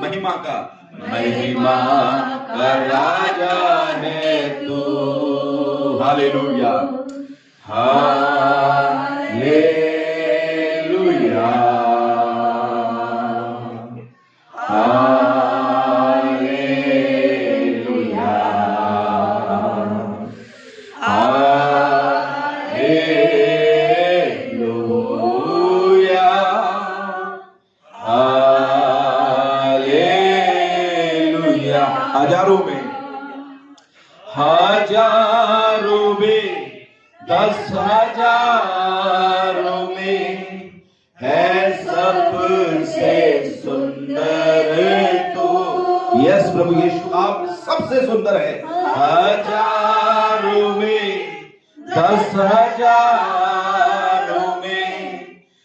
महिमा का राजा है तू। हालेलुया हालेलुया हालेलुया हालेलुया हालेलुया। हजारों में 10,000 में है सबसे सुंदर तू। यस प्रभु यीशु आप सबसे सुंदर है। हजारों में 10,000 में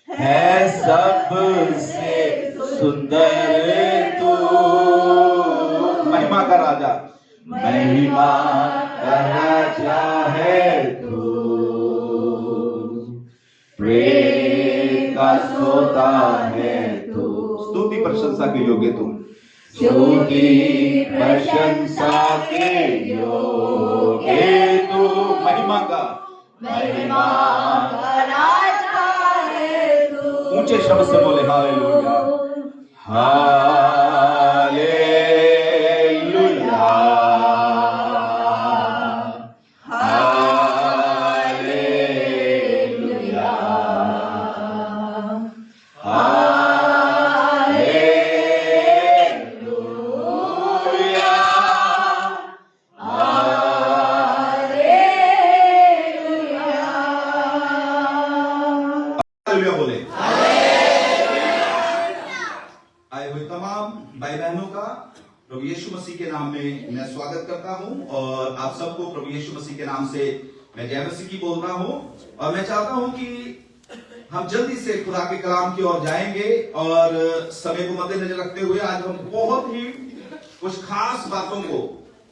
है सबसे सुंदर तू। महिमा का राजा है तू। प्रेम का सोता है तू। स्तुति प्रशंसा के योग्य तुम। स्तुति प्रशंसा के योग्य तू। महिमा का राजा है तू। ऊंचे शब्द से बोले हालेलुया हालेलुया हालेलुया हालेलुया हालेलुया बोले। आए हुए तमाम भाई बहनों का प्रभु यीशु मसीह के नाम में मैं स्वागत करता हूं और आप सबको प्रभु यीशु मसीह के नाम से मैं जय मसीह की बोल रहा हूं। और मैं चाहता हूं कि हम जल्दी से खुदा के कलाम की ओर जाएंगे और समय को मद्देनजर रखते हुए आज हम बहुत ही कुछ खास बातों को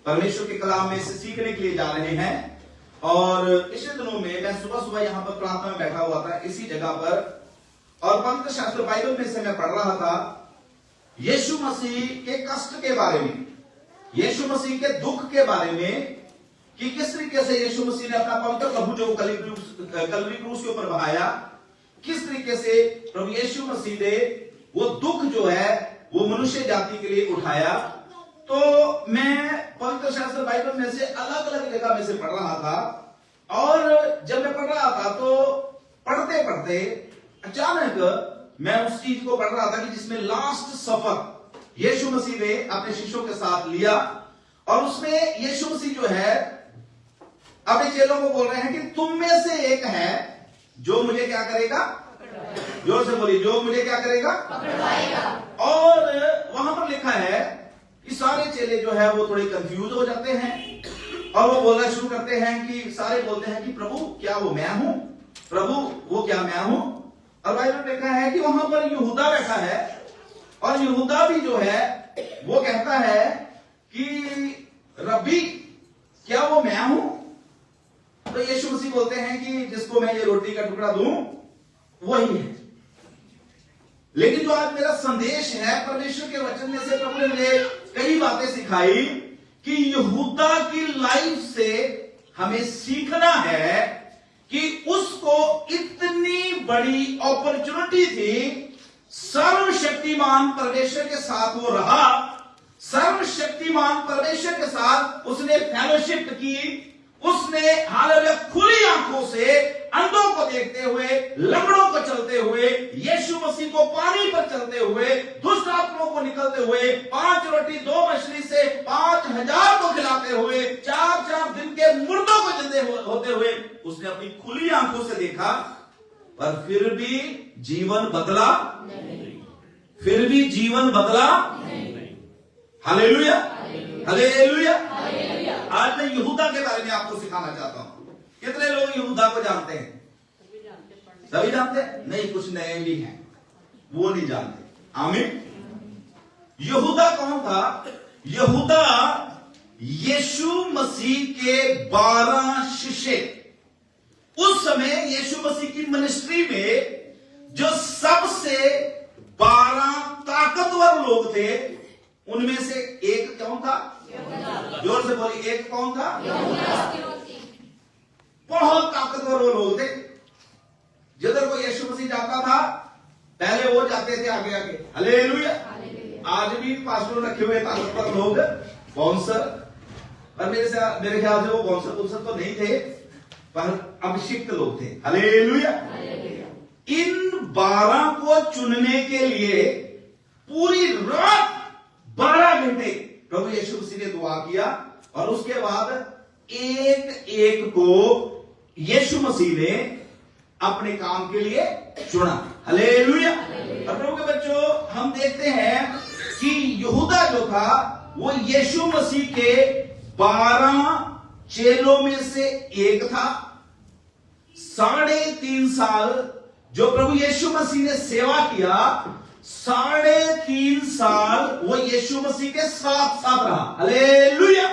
परमेश्वर के कलाम में से सीखने के लिए जा रहे हैं। और पिछले दिनों में मैं सुबह सुबह यहाँ पर प्रार्थना में बैठा हुआ था इसी जगह पर और पवित्र शास्त्र बाइबल में से मैं पढ़ रहा था यीशु मसीह के कष्ट के बारे में, यीशु मसीह के दुख के बारे में कि किस तरीके से यीशु मसीह ने अपना पवित्र लहू जो कलवरी क्रूस के ऊपर बहाया, किस तरीके से प्रभु यीशु मसीह ने वो दुख जो है वो मनुष्य जाति के लिए उठाया। तो मैं पवित्र शास्त्र बाइबल में से अलग अलग जगह में से पढ़ रहा था और जब मैं पढ़ रहा था तो पढ़ते पढ़ते अचानक मैं उस चीज को पढ़ रहा था कि जिसमें लास्ट सफर यीशु मसीह ने अपने शिष्यों के साथ लिया और उसमें यीशु मसीह जो है अपने चेलों को बोल रहे हैं कि तुम में से एक है जो मुझे क्या करेगा, जोर से बोलिए, जो मुझे क्या करेगा, पकड़वाएगा। और वहां पर लिखा है कि सारे चेले जो है वो थोड़े कंफ्यूज हो जाते हैं और वो बोलना शुरू करते हैं कि सारे बोलते हैं कि प्रभु क्या वो मैं हूं, प्रभु वो क्या मैं हूं। और बाइबल में लिखा है कि वहां पर यहूदा बैठा है और यहूदा भी जो है वो कहता है कि रब्बी क्या वो मैं हूं। तो यीशु मसीह बोलते हैं कि जिसको मैं ये रोटी का टुकड़ा दूं वही है। लेकिन जो आज मेरा संदेश है परमेश्वर के वचन में से प्रभु ने मुझे कई बातें सिखाई कि यहूदा की लाइफ से हमें सीखना है कि उसको इतनी बड़ी अपॉर्चुनिटी थी, सर्वशक्तिमान परमेश्वर के साथ वो रहा, सर्वशक्तिमान परमेश्वर के साथ उसने फेलोशिप की, उसने हालेलुया खुली आंखों से अंधों को देखते हुए, लंगड़ों को चलते हुए, यीशु मसीह को पानी पर चलते हुए, दुष्ट आत्माओं को निकलते हुए, 5 रोटी 2 मछली से 5,000 को खिलाते हुए, 4 दिन के मुर्दों को जिंदे होते हुए उसने अपनी खुली आंखों से देखा। पर फिर भी जीवन बदला नहीं, फिर भी जीवन बदला नहीं। Hallelujah hallelujah. आज मैं यहूदा के बारे में आपको सिखाना चाहता हूं। कितने लोग यहूदा को जानते हैं? सभी जानते हैं? नहीं, कुछ नए भी हैं वो नहीं जानते। आमीन। यहूदा कौन था? यहूदा यीशु मसीह के 12 शिष्य। उस समय यीशु मसीह की मिनिस्ट्री में जो सबसे 12 ताकत ताकतवर लोग थे उनमें से एक कौन था? जोर से बोलिए, एक कौन था? बहुत ताकतवर वो लोग थे। जिधर को यीशु मसीह जाता था पहले वो जाते थे आगे आगे। हालेलुया। आज भी पास्टर रखे हुए ताकतवर लोग बाउंसर, पर मेरे ख्याल से वो बाउंसर तो नहीं थे, पर अभिषिक्त लोग थे। हालेलुया। इन 12 को चुनने के लिए पूरी रात 12 घंटे प्रभु यीशु मसीह ने दुआ किया और उसके बाद एक एक को यीशु मसीह ने अपने काम के लिए चुना। हालेलुया। और प्रभु के बच्चों, हम देखते हैं कि यहूदा जो था वो यीशु मसीह के 12 चेलों में से एक था। 3.5 साल जो प्रभु यीशु मसीह ने सेवा किया, 3.5 साल वो यीशु मसीह के साथ साथ रहा। हालेलुया।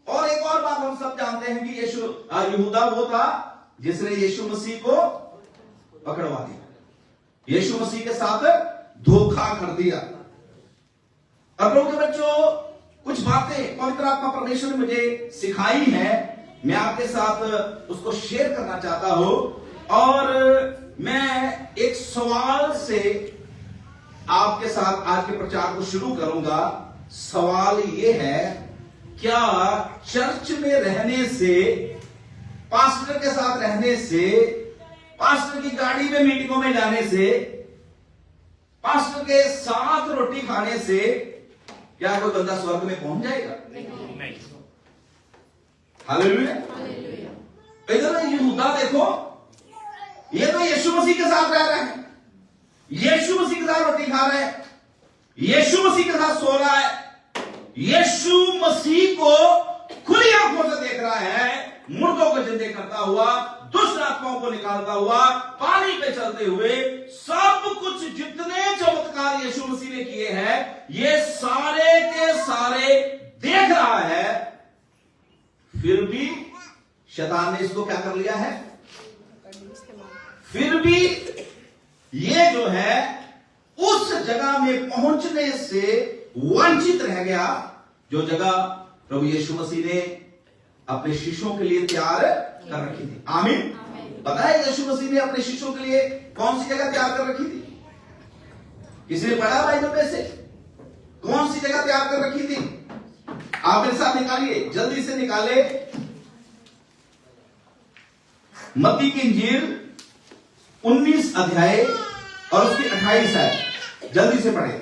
और एक और बात हम सब जानते हैं कि यहूदा वो था जिसने यीशु मसीह को पकड़वा दिया, यीशु मसीह के साथ धोखा कर दिया। अब प्रभु के बच्चों, कुछ बातें पवित्र आत्मा परमेश्वर ने मुझे सिखाई है, मैं आपके साथ उसको शेयर करना चाहता हूं। और मैं एक सवाल से आपके साथ आज के प्रचार को शुरू करूंगा। सवाल यह है, क्या चर्च में रहने से, पास्टर के साथ रहने से, पास्टर की गाड़ी में मीटिंगों में जाने से, पास्टर के साथ रोटी खाने से क्या कोई बंदा स्वर्ग में पहुंच जाएगा? नहीं। हालेलुया। इधर यहूदा देखो, ये तो यीशु मसीह के साथ रह रहे हैं, यीशु मसीह के साथ रोटी खा रहे हैं, यीशु मसीह के साथ सो रहा है, यीशु मसीह को खुली आंखों से देख रहा है, मुर्दों को जिंदे करता हुआ, दुष्ट आत्माओं को निकालता हुआ, पानी पे चलते हुए, सब कुछ जितने चमत्कार यीशु मसीह ने किए हैं, ये सारे के सारे देख रहा है। फिर भी शैतान ने इसको क्या कर लिया है? फिर भी ये जो है उस जगह में पहुंचने से वंचित रह गया जो जगह प्रभु यीशु मसीह ने अपने शिष्यों के लिए तैयार कर रखी थी। आमीन। पता है यीशु मसीह ने अपने शिष्यों के लिए कौन सी जगह तैयार कर रखी थी? किसी ने पढ़ा बाइबल में से? कौन सी जगह तैयार कर रखी थी? आप मेरे साथ निकालिए, जल्दी से निकाले। मत्ती की इंजील 19 अध्याय और उसकी 28 है, जल्दी से पढ़े।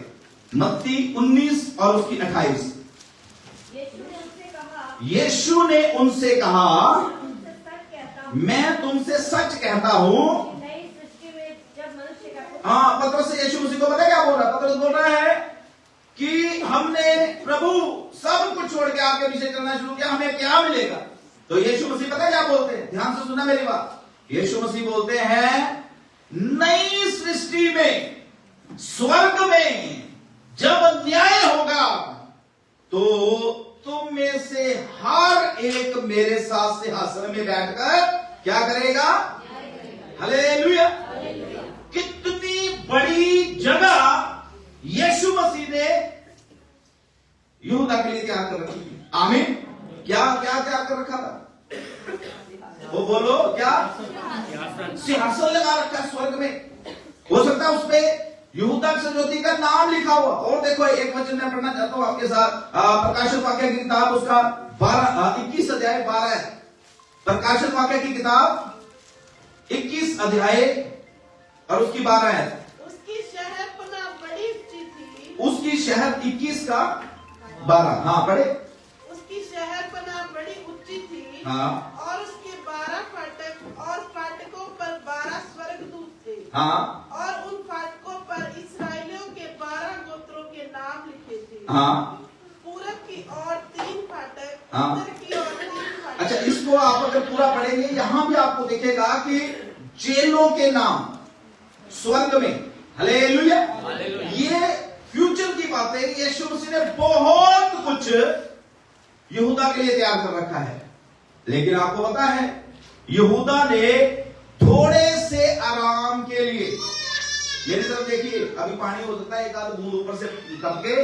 मत्ती 19 और उसकी 28। यीशु ने उनसे कहा, मैं तुमसे सच कहता हूं। हाँ, पतरस से यीशु मसीह को पता क्या बोल रहा है? पतरस बोल रहा है कि हमने प्रभु सब कुछ छोड़ के आपके पीछे चलना शुरू किया, हमें क्या मिलेगा? तो यीशु मसीह पता क्या बोलते हैं? ध्यान से सुनना मेरी बात। यीशु मसीह बोलते हैं, नई सृष्टि में, स्वर्ग में जब न्याय होगा तो तुम में से हर एक मेरे साथ सिंहासन में बैठकर क्या करेगा? हालेलुया। कितनी बड़ी जगह यीशु मसीह ने यहूदा के लिए तैयार कर रखी थी। आमीन। क्या क्या तैयार कर रखा था? वो बोलो, क्या? सिंहासन लगा रखा है स्वर्ग में। हो सकता है उसपे यहूदा सजोती का नाम लिखा हुआ। और देखो, एक वचन मैं पढ़ना चाहता हूं आपके साथ, प्रकाशित वाक्य की किताब, उसका 21 अध्याय 12 है। प्रकाशित वाक्य की किताब 21 अध्याय और उसकी 12 है। उसकी शहरपनाह बड़ी ऊंची थी। उसकी शहर 21 का 12। हाँ, पढ़े। उसकी शहरपनाह बड़ी ऊंची थी। हाँ। और उसके 12 फाटक और फाटकों पर 12 स्वर्गदूत थे। हाँ। और उन फाटकों पर इस्राएलियों के 12 गोत्रों के नाम लिखे थे। हाँ। पूरब की ओर 3 फाटक, हाँ। उत्तर की ओर 3 फाटक। अच्छा, इसको आप अगर पूरा पढ़ेंगे, यहां भी आपको दिखेगा कि चेलों के नाम स्वर्ग में। हालेलुया। ये फ्यूचर की बातें यीशु मसीह ने बहुत कुछ यहूदा के लिए तैयार कर रखा है। लेकिन आपको पता है, यहूदा ने थोड़े से आराम के लिए मेरी तरफ देखिए, अभी पानी हो सकता है एक आध बूंद ऊपर से टपके,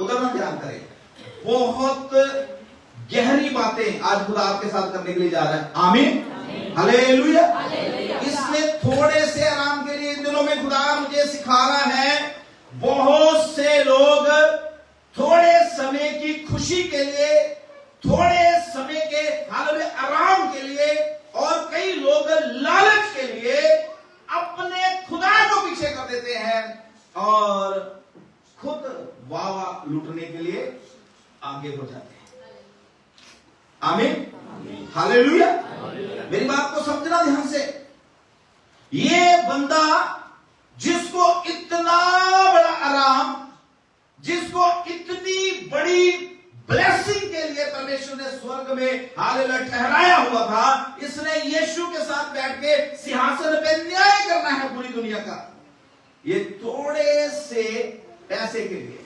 उधर ध्यान करें। बहुत गहरी बातें आज खुदा आपके साथ करने के लिए जा रहा है। आमीन, हालेलुया। इसलिए थोड़े से आराम के लिए इन दिनों में खुदा मुझे सिखा रहा है। बहुत से लोग थोड़े समय की खुशी के लिए, थोड़े समय के हाल आराम के लिए, और कई लोग लालच के लिए अपने खुदा को पीछे कर देते हैं और खुद वाह लूटने के लिए आगे हो जाते हैं। आमीन, हालेलुया। मेरी बात को समझना ध्यान से। ये बंदा जिसको इतना बड़ा आराम, जिसको इतनी बड़ी ब्लेसिंग के लिए परमेश्वर ने स्वर्ग में हालेलुया ठहराया हुआ था, इसने यीशु के साथ बैठ के सिंहासन पे न्याय करना है पूरी दुनिया का। ये थोड़े से पैसे के लिए,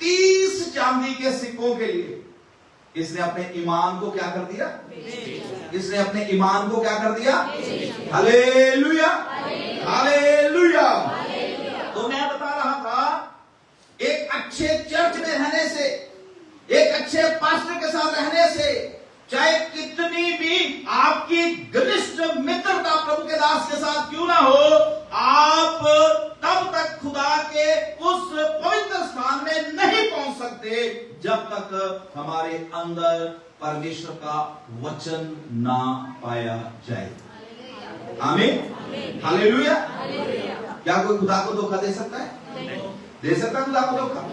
30 चांदी के सिक्कों के लिए इसने अपने ईमान को क्या कर दिया? इसने अपने ईमान को क्या कर दिया? Hallelujah, hallelujah. तो मैं बता रहा था, एक अच्छे चर्च में रहने से, एक अच्छे पास्टर के साथ रहने से, चाहे कितनी भी आपकी घनिष्ठ मित्रता प्रभु के दास के साथ क्यों ना हो, आप तब तक खुदा के उस पवित्र स्थान में नहीं पहुंच सकते जब तक हमारे अंदर परमेश्वर का वचन ना पाया जाए। आमीन, हालेलुया। क्या कोई खुदा को धोखा दे सकता है? दे सकता है खुदा को धोखा?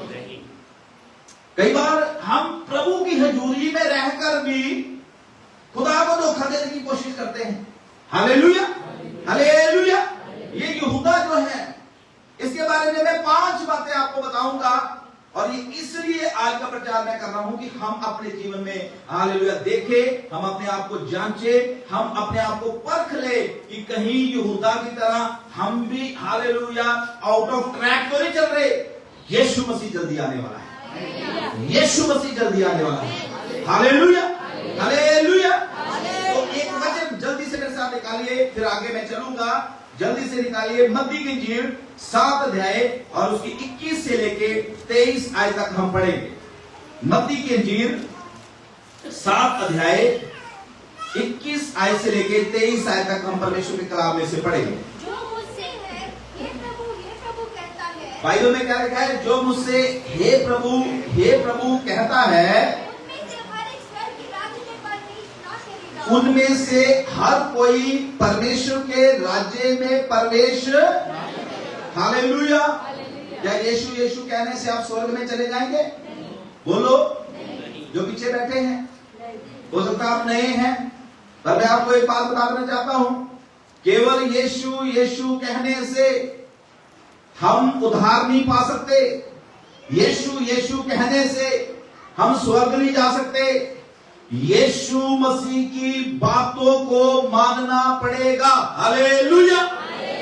कई बार हम प्रभु की हजूरी में रहकर भी खुदा को धोखा देने की कोशिश करते हैं। Hallelujah, hallelujah. ये यहूदा जो है, इसके बारे में मैं 5 बातें आपको बताऊंगा, और ये इसलिए आज का प्रचार मैं कर रहा हूं कि हम अपने जीवन में हालेलुया देखें, हम अपने आप को जांचें, हम अपने आप को परख ले कि कहीं यहूदा की तरह हम भी हालेलुया आउट ऑफ ट्रैक तो नहीं चल रहे। यीशु मसीह जल्दी आने वाला है, यीशु मसीह जल्दी आने वाला है। Hallelujah, hallelujah. तो एक वचन जल्दी से मेरे साथ निकालिए, फिर आगे मैं चलूंगा। जल्दी से निकालिए मत्ती की इंजील 7 अध्याय और उसकी 21 से लेके 23 आयत तक हम पढ़ेंगे। मत्ती की इंजील 7 अध्याय 21 आयत से लेके 23 आयत तक हम परमेश्वर के कलाम में से पढ़ेंगे। जो मुझसे है हे प्रभु कहता है। बाइबल में क्या लिखा है? जो मुझसे हे प्रभु कहता है, उनमें से हर कोई परमेश्वर के राज्य में प्रवेश। हालेलुया। क्या यीशु यीशु कहने से आप स्वर्ग में चले जाएंगे? बोलो। जो पीछे बैठे हैं, हो सकता है आप नए हैं, पर मैं आपको एक बात बताना चाहता हूं। केवल यीशु यीशु कहने से हम उद्धार नहीं पा सकते। यीशु यीशु कहने से हम स्वर्ग नहीं जा सकते। यीशु मसीह की बातों को मानना पड़ेगा। हालेलुया।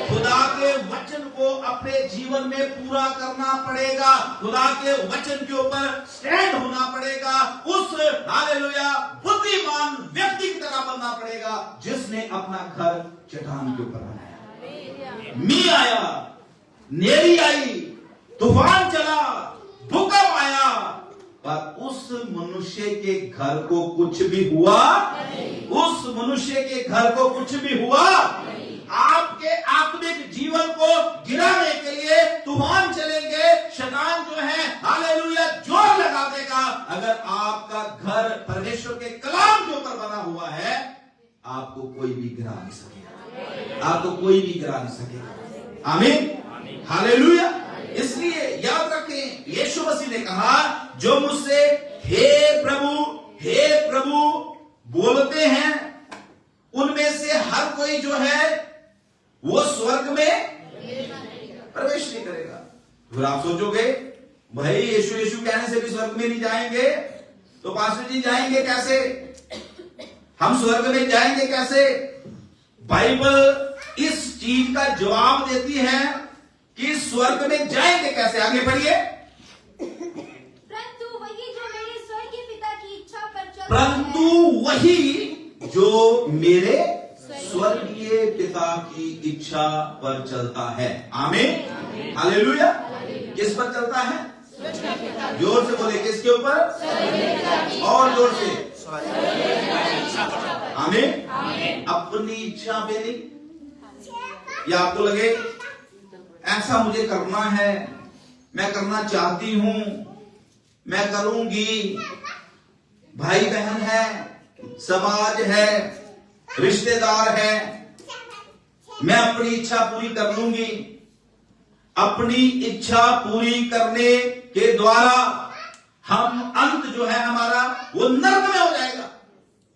खुदा के वचन को अपने जीवन में पूरा करना पड़ेगा। खुदा के वचन के ऊपर स्टैंड होना पड़ेगा। उस हालेलुया बुद्धिमान व्यक्ति की तरह बनना पड़ेगा जिसने अपना घर चट्टान के ऊपर बनाया। मी आया, नेरी आई, तूफान चला, भूकंप आया, पर उस मनुष्य के घर को कुछ भी हुआ नहीं। उस मनुष्य के घर को कुछ भी हुआ नहीं। आपके आत्मिक जीवन को गिराने के लिए तूफान चलेंगे, शैतान जो है हालेलुया जोर लगा देगा। अगर आपका घर परमेश्वर के कलाम के ऊपर बना हुआ है, आपको कोई भी गिरा नहीं सकेगा, आपको कोई भी गिरा नहीं सकेगा। आमीन, हालेलुया। इसलिए याद रखें, यीशु मसीह ने कहा, जो मुझसे हे प्रभु बोलते हैं, उनमें से हर कोई जो है वो स्वर्ग में प्रवेश नहीं करेगा। फिर आप सोचोगे, भाई यीशु यीशु कहने से भी स्वर्ग में नहीं जाएंगे, तो पास्टर जी जाएंगे कैसे? हम स्वर्ग में जाएंगे कैसे? बाइबल इस चीज का जवाब देती है कि स्वर्ग में जाएंगे कैसे। आगे बढ़िए। परंतु वही जो मेरे स्वर्गीय पिता की इच्छा पर चलता है। परंतु वही जो मेरे स्वर्गीय पिता की इच्छा पर चलता है। आमीन। हालेलुया। किस पर चलता है? जोर से बोले, किसके ऊपर? और जोर से, आमीन। अपनी इच्छा पे नहीं। या आपको लगे ऐसा मुझे करना है, मैं करना चाहती हूं, मैं करूंगी, भाई बहन है, समाज है, रिश्तेदार है, मैं अपनी इच्छा पूरी कर लूंगी। अपनी इच्छा पूरी करने के द्वारा हम अंत जो है हमारा वो नर्क में हो जाएगा,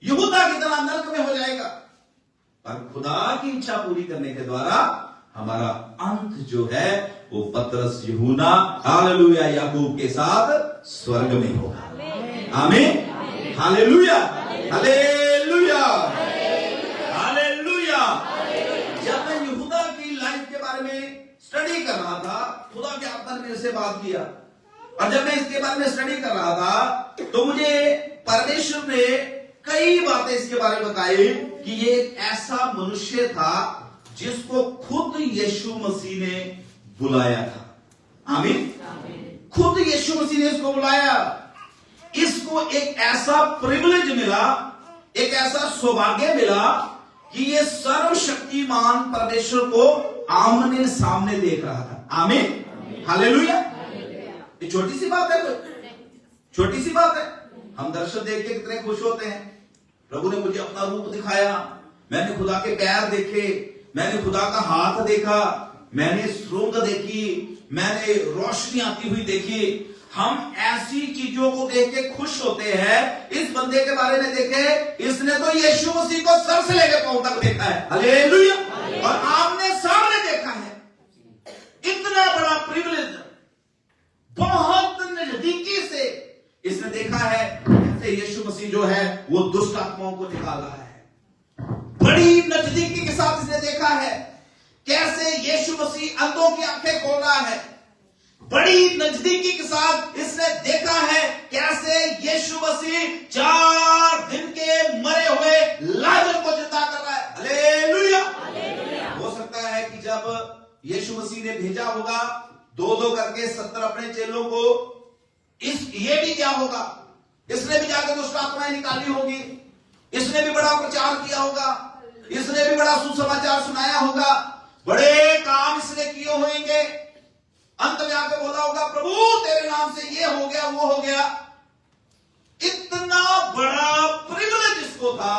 यहूदा की तरह नर्क में हो जाएगा। पर खुदा की इच्छा पूरी करने के द्वारा हमारा अंत जो है वो पतरस, यूहन्ना, हालेलुया, याकूब के साथ स्वर्ग में होगा। आमीन, हालेलुया, हालेलुया, हालेलुया। जब मैं यहूदा की लाइफ के बारे में स्टडी कर रहा था, खुदा के आत्मा ने मेरे से बात किया, और जब मैं इसके बारे में स्टडी कर रहा था तो मुझे परमेश्वर ने कई बातें इसके बारे में बताई कि ये एक ऐसा मनुष्य था जिसको खुद यीशु मसीह ने बुलाया था। आमीन। खुद यीशु मसीह ने इसको बुलाया। इसको एक ऐसा प्रिविलेज मिला, एक ऐसा सौभाग्य मिला कि ये सर्वशक्तिमान परमेश्वर को आमने सामने देख रहा था। आमीन, हालेलुया। ये छोटी सी बात है, छोटी सी बात है। हम दर्शन देख के कितने खुश होते हैं। प्रभु ने मुझे अपना रूप दिखाया, मैंने खुदा के पैर देखे, मैंने खुदा का हाथ देखा, मैंने सुरंग देखी, मैंने रोशनी आती हुई देखी। हम ऐसी चीजों को देख के खुश होते हैं। इस बंदे के बारे में देखे, इसने तो यीशु मसीह को सर से लेकर पांव तक देखा है, हालेलुया, और आमने सामने देखा है। इतना बड़ा प्रिविलेज, बहुत नजदीकी से इसने देखा है कैसे यीशु मसीह जो है वो दुष्ट आत्माओं को निकाला है। बड़ी नजदीकी के साथ इसने देखा है कैसे यीशु मसीह अंधों की आंखें खोल रहा है। बड़ी नजदीकी के साथ इसने देखा है कैसे यीशु मसीह 4 दिन के मरे हुए लाजर को जिंदा कर रहा है, हालेलुया। हो सकता है कि जब यीशु मसीह ने भेजा होगा 2-2 करके 70 अपने चेलों को, ये भी क्या होगा, इसने भी जाकर दुष्ट आत्माएं निकाली होगी, इसने भी बड़ा प्रचार किया होगा, इसने भी बड़ा सुसमाचार सुनाया होगा, बड़े काम इसने किए होंगे। अंत में आके बोला होगा, प्रभु तेरे नाम से ये हो गया, वो हो गया। इतना बड़ा प्रिविलेज इसको था,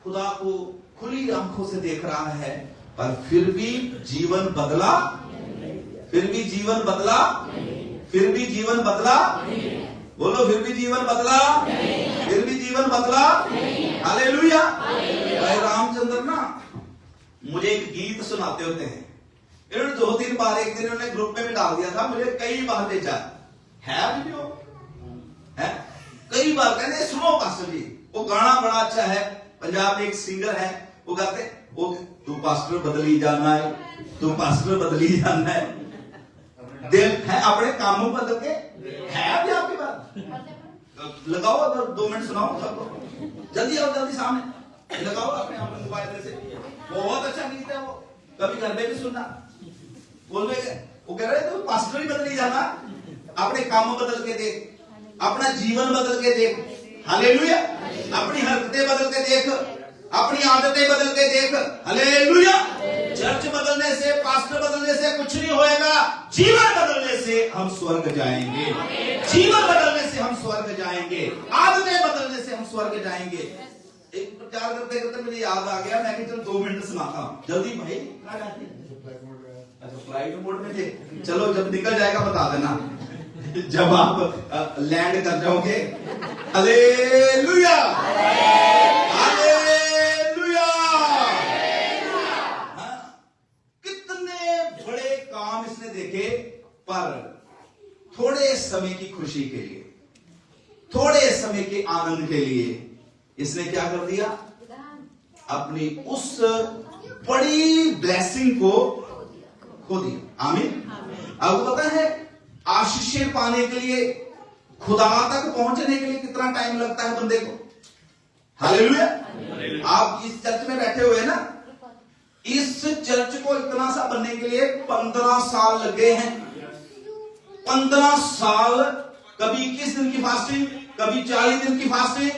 खुदा को खुली आंखों से देख रहा है, पर फिर भी जीवन बदला, फिर भी जीवन बदला, फिर भी जीवन बदला। बोलो, फिर भी जीवन बदला, फिर भी जीवन बदला, हालेलुया। भाई रामचंद्र ना मुझे एक गीत सुनाते होते हैं। इन्होंने 2-3 बार, एक दिन उन्होंने ग्रुप में भी डाल दिया था, मुझे कई बार भेजा है वीडियो है, कई बार कहते सुनो पास्टर जी, वो गाना बड़ा अच्छा है। पंजाब में एक सिंगर है, वो गाते, वो तू पास्टर बदली जाना है, तू पास्टर बदली जाना है, दिल है अपने कामों बदल के, है अभी आपके पास, लगाओ अगर 2 मिनट सुनाओ सबको, जल्दी आओ, जल्दी सामने लगाओ अपने मोबाइल से। बहुत अच्छा गीत है वो, कभी घर में भी सुनना। बोल रहे, वो कह रहे तू पास्टर ही बदली जाना, अपने काम बदल के देख, अपना जीवन बदल के देख, हालेलुया। अपनी हरकतें बदल के देख, अपनी आदतें बदल के देख, हालेलुया। चर्च बदलने से, पास्टर बदलने से कुछ नहीं होएगा। जीवन बदलने से हम स्वर्ग जाएंगे, जीवन बदलने से हम स्वर्ग जाएंगे, आदतें बदलने से हम स्वर्ग जाएंगे। एक प्रचार करते करते मुझे याद आ गया, मैं चलो 2 मिनट सुनाता हूं जल्दी। भाई अच्छा, फ्लाइट मोड में थे, चलो जब निकल जाएगा बता देना, जब आप लैंड कर जाओगे। Hallelujah, hallelujah. कितने बड़े काम इसने देखे, पर थोड़े समय की खुशी के लिए, थोड़े समय के आनंद के लिए इसने क्या कर दिया, अपनी उस बड़ी ब्लेसिंग को खो दिया। आमीन। आपको पता है आशीषें पाने के लिए, खुदा तक पहुंचने के लिए कितना टाइम लगता है बंदे को, हालेलुया। आप इस चर्च में बैठे हुए ना, इस चर्च को इतना सा बनने के लिए 15 साल लगे हैं। 15 साल, कभी 21 दिन की फास्टिंग, कभी 40 दिन की फास्टिंग।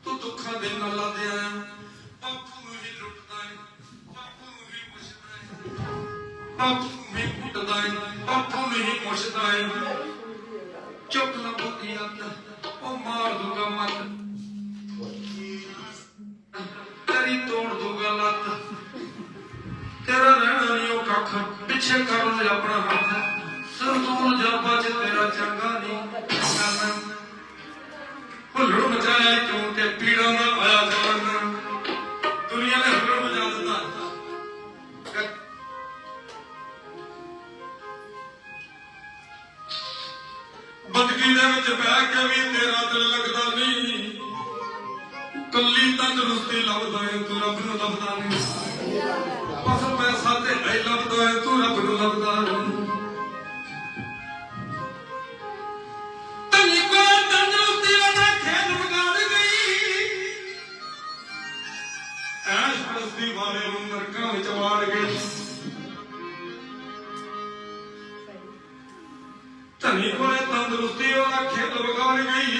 तू दुखा दिन न लादे आया, बापू ਨੂੰ ਹੀ ਲੁੱਟਦਾ ਏ, ਬਾਪੂ ਨੂੰ ਹੀ ਮੁੱਛਦਾ ਏ, ਬਾਪੂ ਨੂੰ ਹੀ ਕੁੱਟਦਾ ਏ, ਬਾਪੂ ਨੂੰ ਹੀ ਮੁੱਛਦਾ ਏ। ਚੁੱਕ ਲਾ ਬੋਤੀ ਅੱਤ, ਉਹ ਮਾਰ ਦੂਗਾ ਮੱਤ, ਤੇਰੀ ਤੋੜ ਦੂਗਾ ਲੱਤ, ਤੇਰਾ ਰਹਿਣਾ ਨਹੀਂ ਉਹ ਕੱਖ, ਪਿੱਛੇ ਕਰ ਲੈ ਆਪਣਾ ਹੱਥ, ਸਰਦੂਲ ਜਾਬਾ ਚ ਤੇਰਾ ਚੰਗਾ ਨਹੀਂ ਕਰਨਾ। हुल्लड़ मचाया क्यों ते पीड़ा ना आया जान, दुनिया ने हुल्लड़ मचा दिता। बदगी दे विच बैठ के भी तेरा दिल लगदा नहीं, कल्ली तंदरुस्ती लभदा है तू रब नूं लभदा नहीं, बस पैसा ते नहीं लभदा है तू रब नूं लभदा नहीं। वाले नरकां विच वाड़ गई, धनी कोले तंदरुस्ती ओदा खेल बिगाड़ गई,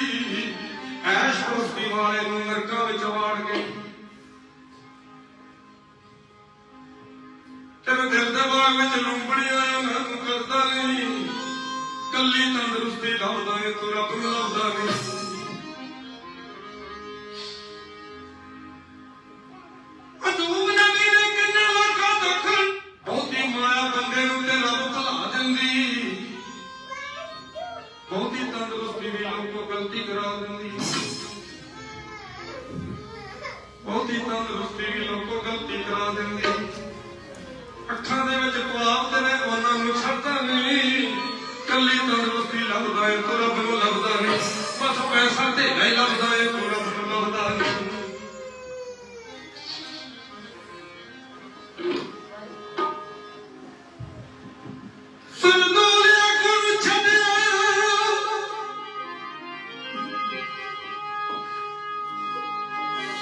ऐश परस्ती वाले नरकां विच वाड़ गई। तेरे दिल दे बाग विच लुंबड़ियां मैं तू करदा नहीं, कल्ली तंदरुस्ती लभदा है तू रब नूं लभदा नहीं। बहुती माया बंदे नूं ते रब भुला दिंदी, बहुती तंदरुस्ती भी लोगों गलती करा दिंदी, बहुती तंदरुस्ती भी लोगों गलती करा दिंदी। अखां दे विच पाप दे ने उन्हां नूं छड्डदा नहीं, कल्ली तंदरुस्ती लभदा है तू रब नूं लभदा नहीं, बस पैसा ढेला ही लभदा है तू रब नूं लभदा नहीं।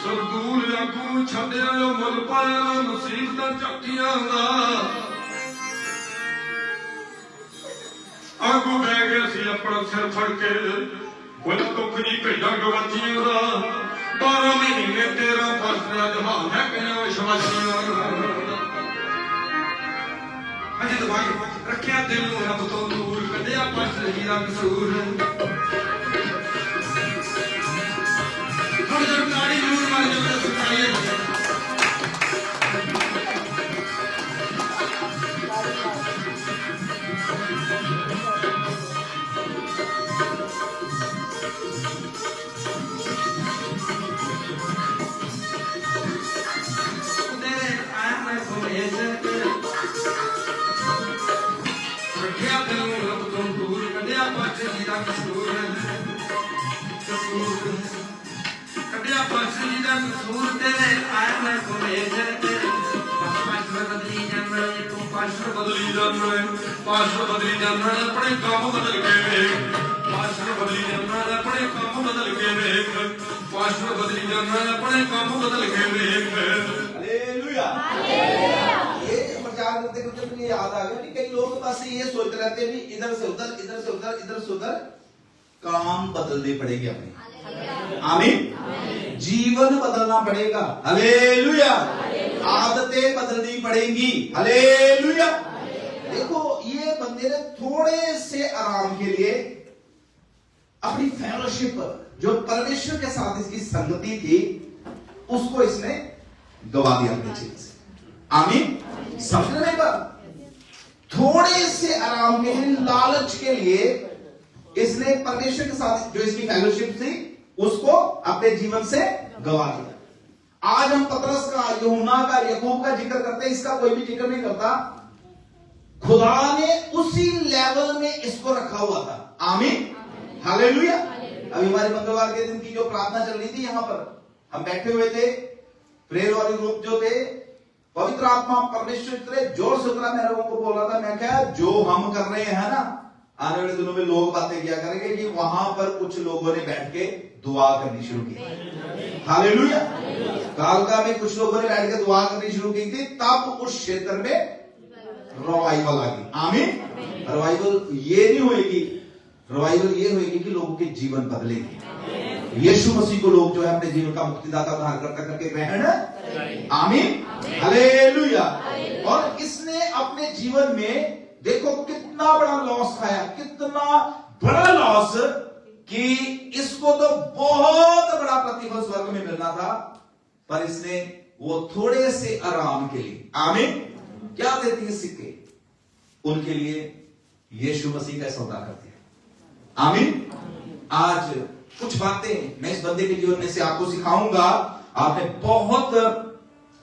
सरदूल आगू छड्डिया जो मुल पाया मुसीबतां झक्कियां दा, आगू बह गया सी अपना सिर फड़ के, कोई दुख नहीं भेजा गवाचियां दा, 12 महीने 13 फसला जहान है कया विश्वासियां अज दवाई रखिया दिल नूं रब तो दूर, कढ़िया पछ हीरा कसूर, थोड़ी देर गाड़ी दूर मार जो सुनाइए। कटिया पासी दा कसूर तेरे आया मैं कोलेज पासवर्ड बदली जाना ये तू पासवर्ड बदली जाना है, पासवर्ड बदली जाना है अपने काम बदल के देख, पासवर्ड बदली जाना है अपने काम बदल के देख, पासवर्ड बदली जाना है अपने काम बदल के देख। Hallelujah hallelujah. ये प्रचार करते करते मुझे याद आ गया कि कई लोग बस ये सोचते रहते हैं कि इधर से उधर, इधर से उधर, इधर से उधर, काम बदलने पड़ेंगे अपने। आमीन। जीवन बदलना पड़ेगा। हालेलुया। आदतें बदलनी पड़ेंगी। हालेलुया। देखो ये बंदे ने थोड़े से आराम के लिए अपनी फेलोशिप जो परमेश्वर के साथ इसकी संगति थी उसको इसने गवा दिया अपने जीवन से। आमीन। समझने का थोड़े से आराम के लिए, लालच के लिए इसने परमेश्वर के साथ जो इसकी फेलोशिप थी उसको अपने जीवन से गवा दिया। आज हम पतरस का, यूहन्ना का, याकूब का जिक्र करते हैं, इसका कोई भी जिक्र नहीं करता। खुदा ने उसी लेवल में इसको रखा हुआ था। आमीन। हालेलुया। अभी हमारे मंगलवार के दिन की जो प्रार्थना चल रही थी, यहां पर हम बैठे हुए थे, प्रेयर वाले ग्रुप जो थे, पवित्र आत्मा परमेश्वर इतने जोर से उतरा, मैं लोगों को बोल रहा था, मैं क्या जो हम कर रहे हैं ना, आने वाले दिनों में लोग बातें किया करेंगे कि वहां पर कुछ लोगों ने बैठ के दुआ करनी शुरू की। हालेलुया। कालका में कुछ लोगों ने बैठ के दुआ करनी शुरू की थी, तब उस क्षेत्र में रिवाइवल आ गई। आमीन। रिवाइवल ये नहीं होएगी, रिवाइवल ये होएगी कि लोगों के जीवन बदलेंगे। यीशु मसीह को लोग जो है अपने जीवन का मुक्तिदाता उद्धारकर्ता करके ग्रहण। आमीन। हालेलुया। और इसने अपने जीवन में देखो कितना बड़ा लॉस खाया, कितना बड़ा लॉस कि इसको तो बहुत बड़ा प्रतिफल स्वर्ग में मिलना था, पर इसने वो थोड़े से आराम के लिए, आमीन, क्या देती है सिक्के, उनके लिए यीशु मसीह का सौदा करती है। आमीन। आज कुछ बातें मैं इस बंदे के जीवन में से आपको सिखाऊंगा। आपने बहुत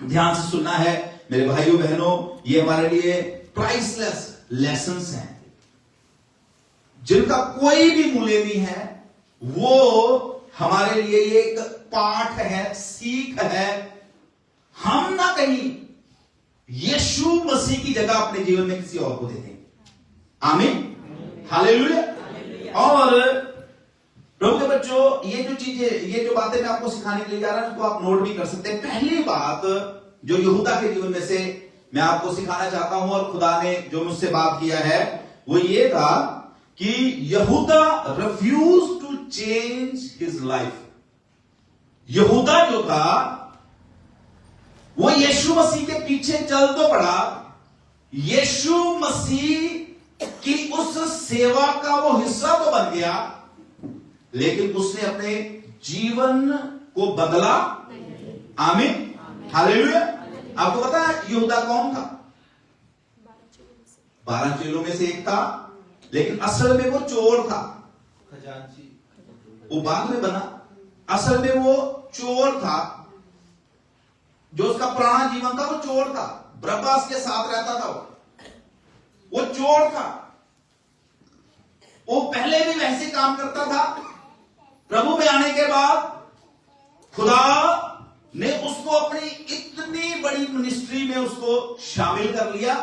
ध्यान से सुनना है मेरे भाइयों बहनों, ये हमारे लिए प्राइसलेस लेसन्स हैं जिनका कोई भी मूल्य नहीं है। वो हमारे लिए एक पाठ है, सीख है। हम ना कहीं यीशु मसीह की जगह अपने जीवन में किसी और को दे दें। आमीन। हालेलुया। और प्रभु के बच्चों, ये जो चीजें, ये जो बातें मैं आपको सिखाने के लिए जा रहा हूं, उसको आप नोट भी कर सकते हैं। पहली बात जो यहूदा के जीवन में से मैं आपको सिखाना चाहता हूं और खुदा ने जो मुझसे बात किया है वो ये था कि यहूदा refuse to change his life. यहूदा जो था वो यीशु मसीह के पीछे चल तो पड़ा, यीशु मसीह की उस सेवा का वो हिस्सा तो बन गया, लेकिन उसने अपने जीवन को बदला। आमीन। हालेलुया। आपको पता है यहूदा कौन था? 12 चेलों में से एक था, लेकिन असल में वो चोर था। खजांची वो बाद में बना, असल में वो चोर था। जो उसका पुराना जीवन था वो चोर था, बरब्बास के साथ रहता था। वो चोर था, वो पहले भी वैसे काम करता था। प्रभु में आने के बाद खुदा ने उसको अपनी इतनी बड़ी मिनिस्ट्री में उसको शामिल कर लिया।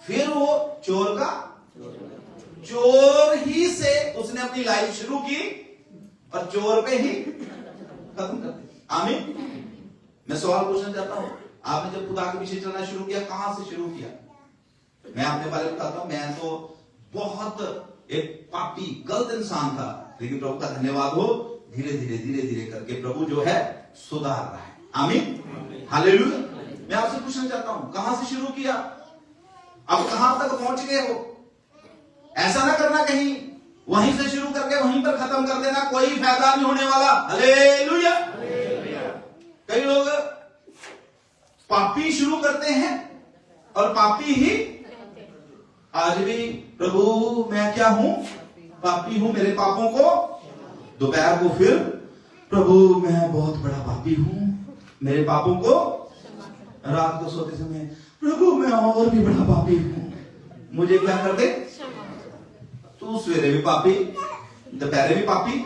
फिर वो चोर का चोर ही से उसने अपनी लाइफ शुरू की और चोर पे ही खत्म कर दी। आमीन। मैं सवाल पूछना चाहता हूं, आपने जब खुदा के पीछे चलना शुरू किया, कहां से शुरू किया? मैं अपने बारे में बताता हूं, मैं तो बहुत एक पापी गलत इंसान था, लेकिन प्रभु का धन्यवाद हो, धीरे धीरे करके प्रभु जो है सुधार रहा है। आमीन। हालेलुया। मैं आपसे पूछना चाहता हूं, कहां से शुरू किया, अब कहां तक पहुंच गए हो? ऐसा ना करना कहीं वहीं से शुरू करके वहीं पर खत्म कर देना, कोई फायदा नहीं होने वाला। हालेलुया। कई लोग पापी शुरू करते हैं और पापी ही आज भी, प्रभु मैं क्या हूं? पापी हूं, मेरे पापों को, दोपहर को फिर प्रभु मैं बहुत बड़ा पापी हूं, मेरे पापों को, रात को सोते समय प्रभु मैं और भी बड़ा पापी हूं, मुझे क्या कर दे? तू सवेरे भी पापी, दोपहर भी पापी,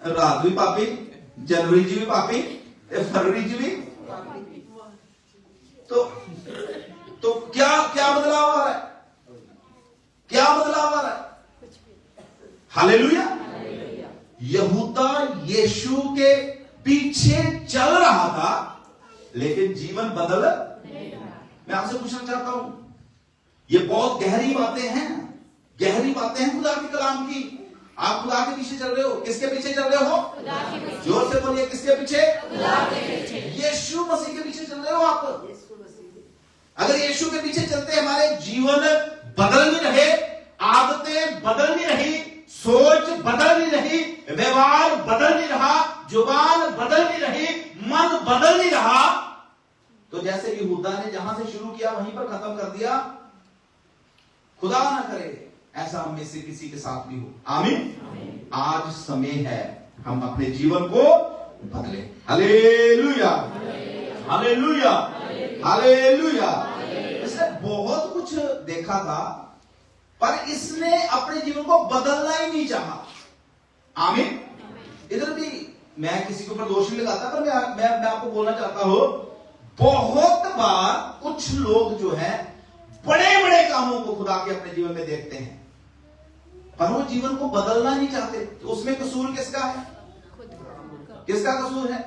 रात भी पापी, जनवरी जी भी पापी, फरवरी जी भी। तो क्या बदलाव आ रहा है? क्या बदलाव आ रहा है? हालेलुया। यहूदा यीशु के पीछे चल रहा था, लेकिन जीवन बदल। मैं आपसे पूछना चाहता हूं, ये बहुत गहरी बातें हैं, गहरी बातें हैं खुदा के कलाम की। आप खुदा के पीछे चल रहे हो, किसके पीछे चल रहे हो? जोर से बोलिए, किसके पीछे? यीशु मसीह के पीछे चल रहे हो आप। अगर यीशु के पीछे चलते हमारे जीवन बदल नहीं रहे, आदतें बदल नहीं रही, सोच बदल नहीं रही, व्यवहार बदल नहीं रहा, जुबान बदल नहीं रही, मन बदल नहीं रहा, तो जैसे यहूदा ने जहां से शुरू किया वहीं पर खत्म कर दिया। खुदा ना करे ऐसा हम में से किसी के साथ भी हो। आमीन। आज समय है हम अपने जीवन को बदले। हालेलुया। हालेलुया। हालेलुया। इसने बहुत कुछ देखा था, पर इसने अपने जीवन को बदलना ही नहीं चाहा। आमीन। इधर भी मैं किसी के ऊपर दोष नहीं लगाता, पर मैं आपको बोलना चाहता हूं, बहुत बार कुछ लोग जो है बड़े बड़े कामों को खुदा के अपने जीवन में देखते हैं, पर वो जीवन को बदलना नहीं चाहते। तो उसमें कसूर किसका है? किसका कसूर है?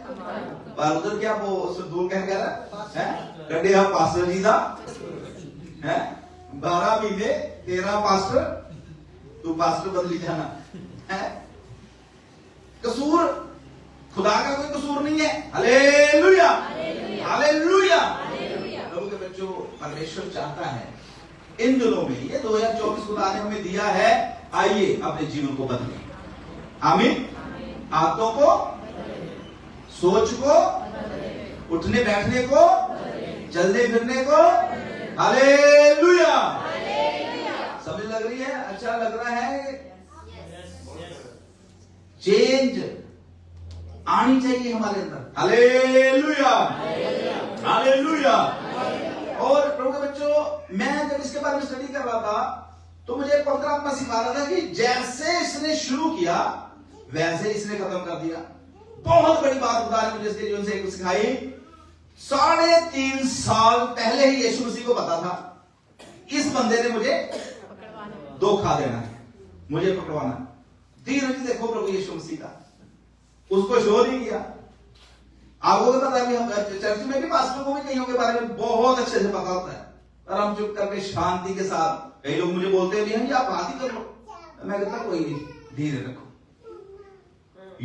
पर उधर क्या वो दूर कह रहा है कटे हम पास्टर जी दा है 12 महीने 13 पास्टर, तू पास्टर बदली जाना है। कसूर खुदा का कोई कसूर नहीं है। Hallelujah hallelujah. प्रभु के बच्चों, परमेश्वर चाहता है इन दिनों में, ये 2024 खुदा ने हमें दिया है, आइए अपने जीवन को बदलें। आमीन। आदतों को, सोच को, उठने बैठने को, चलने फिरने को। हालेलुया। समझ लग रही है? अच्छा लग रहा है? चेंज आनी चाहिए हमारे अंदर। Hallelujah hallelujah. और प्रभु के बच्चों, मैं जब इसके बारे में स्टडी कर रहा था तो मुझे पवित्र आत्मा सिखा रहा था कि जैसे इसने शुरू किया वैसे इसने खत्म कर दिया। बहुत बड़ी बात खुदा ने मुझे इसके जीवन से एक सिखाई। 3.5 साल पहले ही यीशु मसीह को पता था इस बंदे ने मुझे धोखा देना है, मुझे पकड़वाना। धीरज देखो प्रभु यीशु मसीह का, उसको शो नहीं किया। आपको तो पता है, चर्च में भी पास्टर को भी कईयों के बारे में बहुत अच्छे से पता होता है, और हम चुप करके शांति के साथ, कई लोग मुझे बोलते भी हैं जी आप बात ही कर लो, मैं कहता कोई नहीं, धीरे रखो।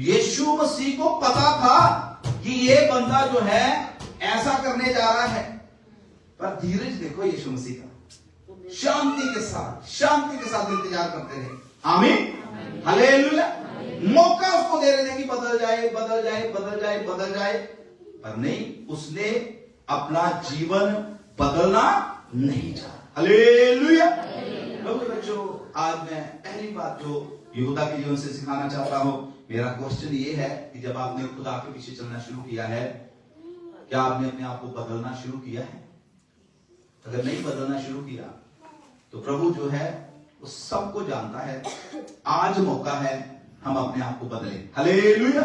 यीशु मसीह को पता था कि ये बंदा जो है ऐसा करने जा रहा है, पर धीरज देखो यीशु मसीह का, शांति के साथ इंतजार करते रहे। आमीन हालेलुया। मौका उसको दे रहे थे कि बदल जाए बदल जाए बदल जाए बदल जाए, पर नहीं, उसने अपना जीवन बदलना नहीं चाहा। हालेलुया। बच्चों, आज मैं पहली बात जो यहूदा के जीवन से सिखाना चाहता हूं, मेरा क्वेश्चन ये है कि जब आपने खुदा के पीछे चलना शुरू किया है, क्या आपने अपने आप को बदलना शुरू किया है? अगर नहीं बदलना शुरू किया तो प्रभु जो है वो सबको जानता है। आज मौका है हम अपने आप को बदलें। हालेलुया।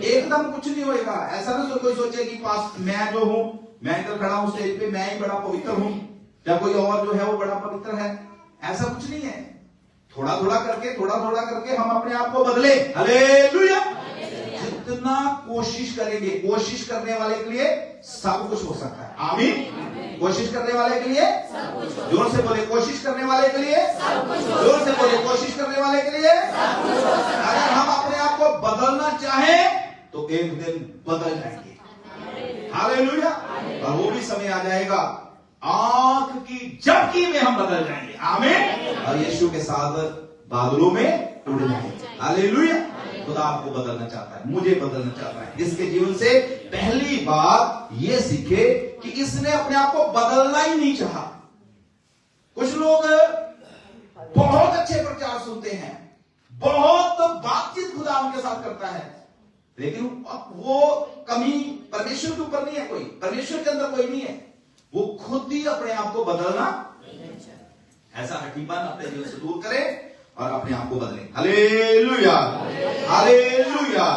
एकदम कुछ नहीं होएगा। ऐसा ना कोई सोचे कि पास मैं जो हूं, मैं इधर खड़ा हूं स्टेज पे, मैं ही बड़ा पवित्र हूं, या कोई और जो है वो बड़ा पवित्र है। ऐसा कुछ नहीं है। थोड़ा थोड़ा करके हम अपने आप को बदले। हालेलुया। जितना कोशिश करेंगे, कोशिश करने वाले के लिए सब कुछ हो सकता है। आमीन। कोशिश करने वाले के लिए, जोर से बोले, कोशिश करने वाले के लिए, जोर से बोले, कोशिश करने वाले के लिए। अगर हम अपने आप को बदलना चाहें तो एक दिन बदल जाएंगे। हालेलुया। और वो भी समय आ जाएगा, आंख की झपकी में हम बदल जाएंगे। आमीन। और यीशु के साथ बादलों में उड़ जाएंगे। हालेलुया। खुदा आपको बदलना चाहता है, मुझे बदलना चाहता है। इसके जीवन से पहली बात ये सीखे कि इसने अपने आप को बदलना ही नहीं चाहा। कुछ लोग बहुत अच्छे प्रचार सुनते हैं, बहुत बातचीत खुदा उनके साथ करता है, लेकिन वो कमी परमेश्वर के ऊपर नहीं है, कोई परमेश्वर के अंदर कोई नहीं है। वो खुद ही अपने आप को बदलना, ऐसा हकीपन अपने जीवन से दूर करे और अपने आप को बदले। Hallelujah hallelujah.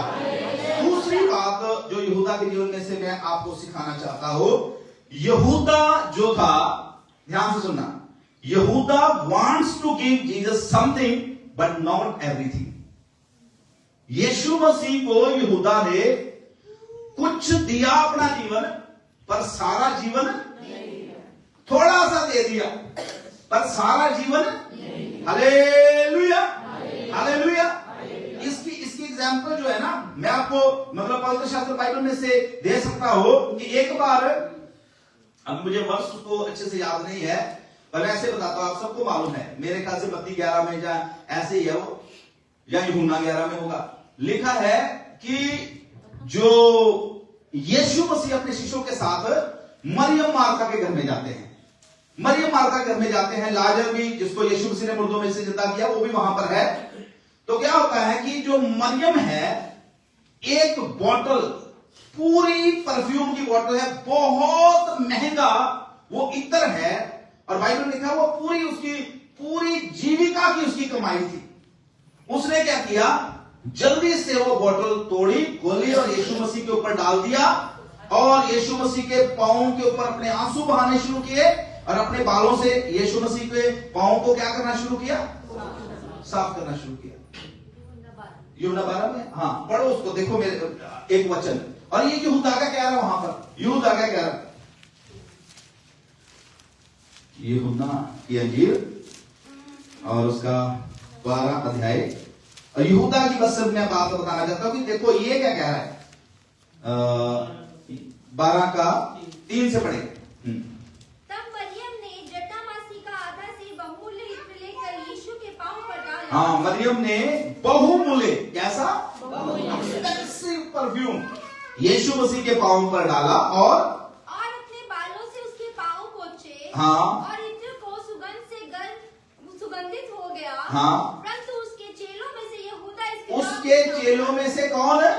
दूसरी बात जो यहूदा के जीवन में से मैं आपको सिखाना चाहता हूं, यहूदा जो था, ध्यान से सुनना, यहूदा wants to give Jesus something but not everything. यीशु मसीह को यहूदा ने कुछ दिया अपना जीवन, पर सारा जीवन थोड़ा सा दे दिया, पर सारा जीवन। Hallelujah hallelujah. इसकी एग्जांपल जो है ना, मैं आपको मतलब पवित्र शास्त्र बाइबल में से दे सकता हूं कि एक बार, अब मुझे वर्ष को अच्छे से याद नहीं है, पर ऐसे बताता हूं, आप सबको मालूम है, मेरे ख्याल से मत्ती 11 में या ऐसे ही है वो, या यूहन्ना 11 में होगा, लिखा है कि जो यीशु मसीह अपने शिष्यों के साथ मरियम मार्था के घर में जाते हैं। मरियम मार्था घर में जाते हैं, लाजर भी, जिसको यीशु मसीह ने मुर्दों में से जिंदा किया, वो भी वहां पर है। तो क्या होता है कि जो मरियम है, एक बोतल, पूरी परफ्यूम की बोतल है, बहुत महंगा वो इत्र है, और बाइबल में लिखा वो पूरी उसकी पूरी जीविका की उसकी कमाई थी। उसने क्या किया, जल्दी से वो बोतल तोड़ी, खोली और यीशु मसीह के ऊपर डाल दिया, और यीशु मसीह के पांवों के ऊपर अपने आंसू बहाने शुरू किए, और अपने बालों से यीशु मसीह के पांवों को क्या करना शुरू किया, साफ करना शुरू किया। यूहन्ना 12 में, हाँ पढ़ो उसको, देखो मेरे एक वचन। और ये यहूदा का कह रहा है वहां पर, यहूदा का कह रहा है, यूहन्ना की अंजीर और उसका 12 अध्याय। और यहूदा की बस मैं बात बताना चाहता हूं कि देखो ये क्या कह रहा है, 12 का 3 से पढ़े। तब मरियम ने जटामासी का आधा से बहुमूल्य इत्र लेकर यीशु के पांव पर डाला। हाँ, मरियम ने बहुमूल्य, कैसा एक्सपेंसिव परफ्यूम यीशु मसीह के पांव पर डाला और अपने बालों से उसके पांव पोंछे। हाँ। और इत्र को सुगंधित हो गया। हाँ। परंतु उसके चेलों में से यहूदा इसके उसके चेलों में से कौन है?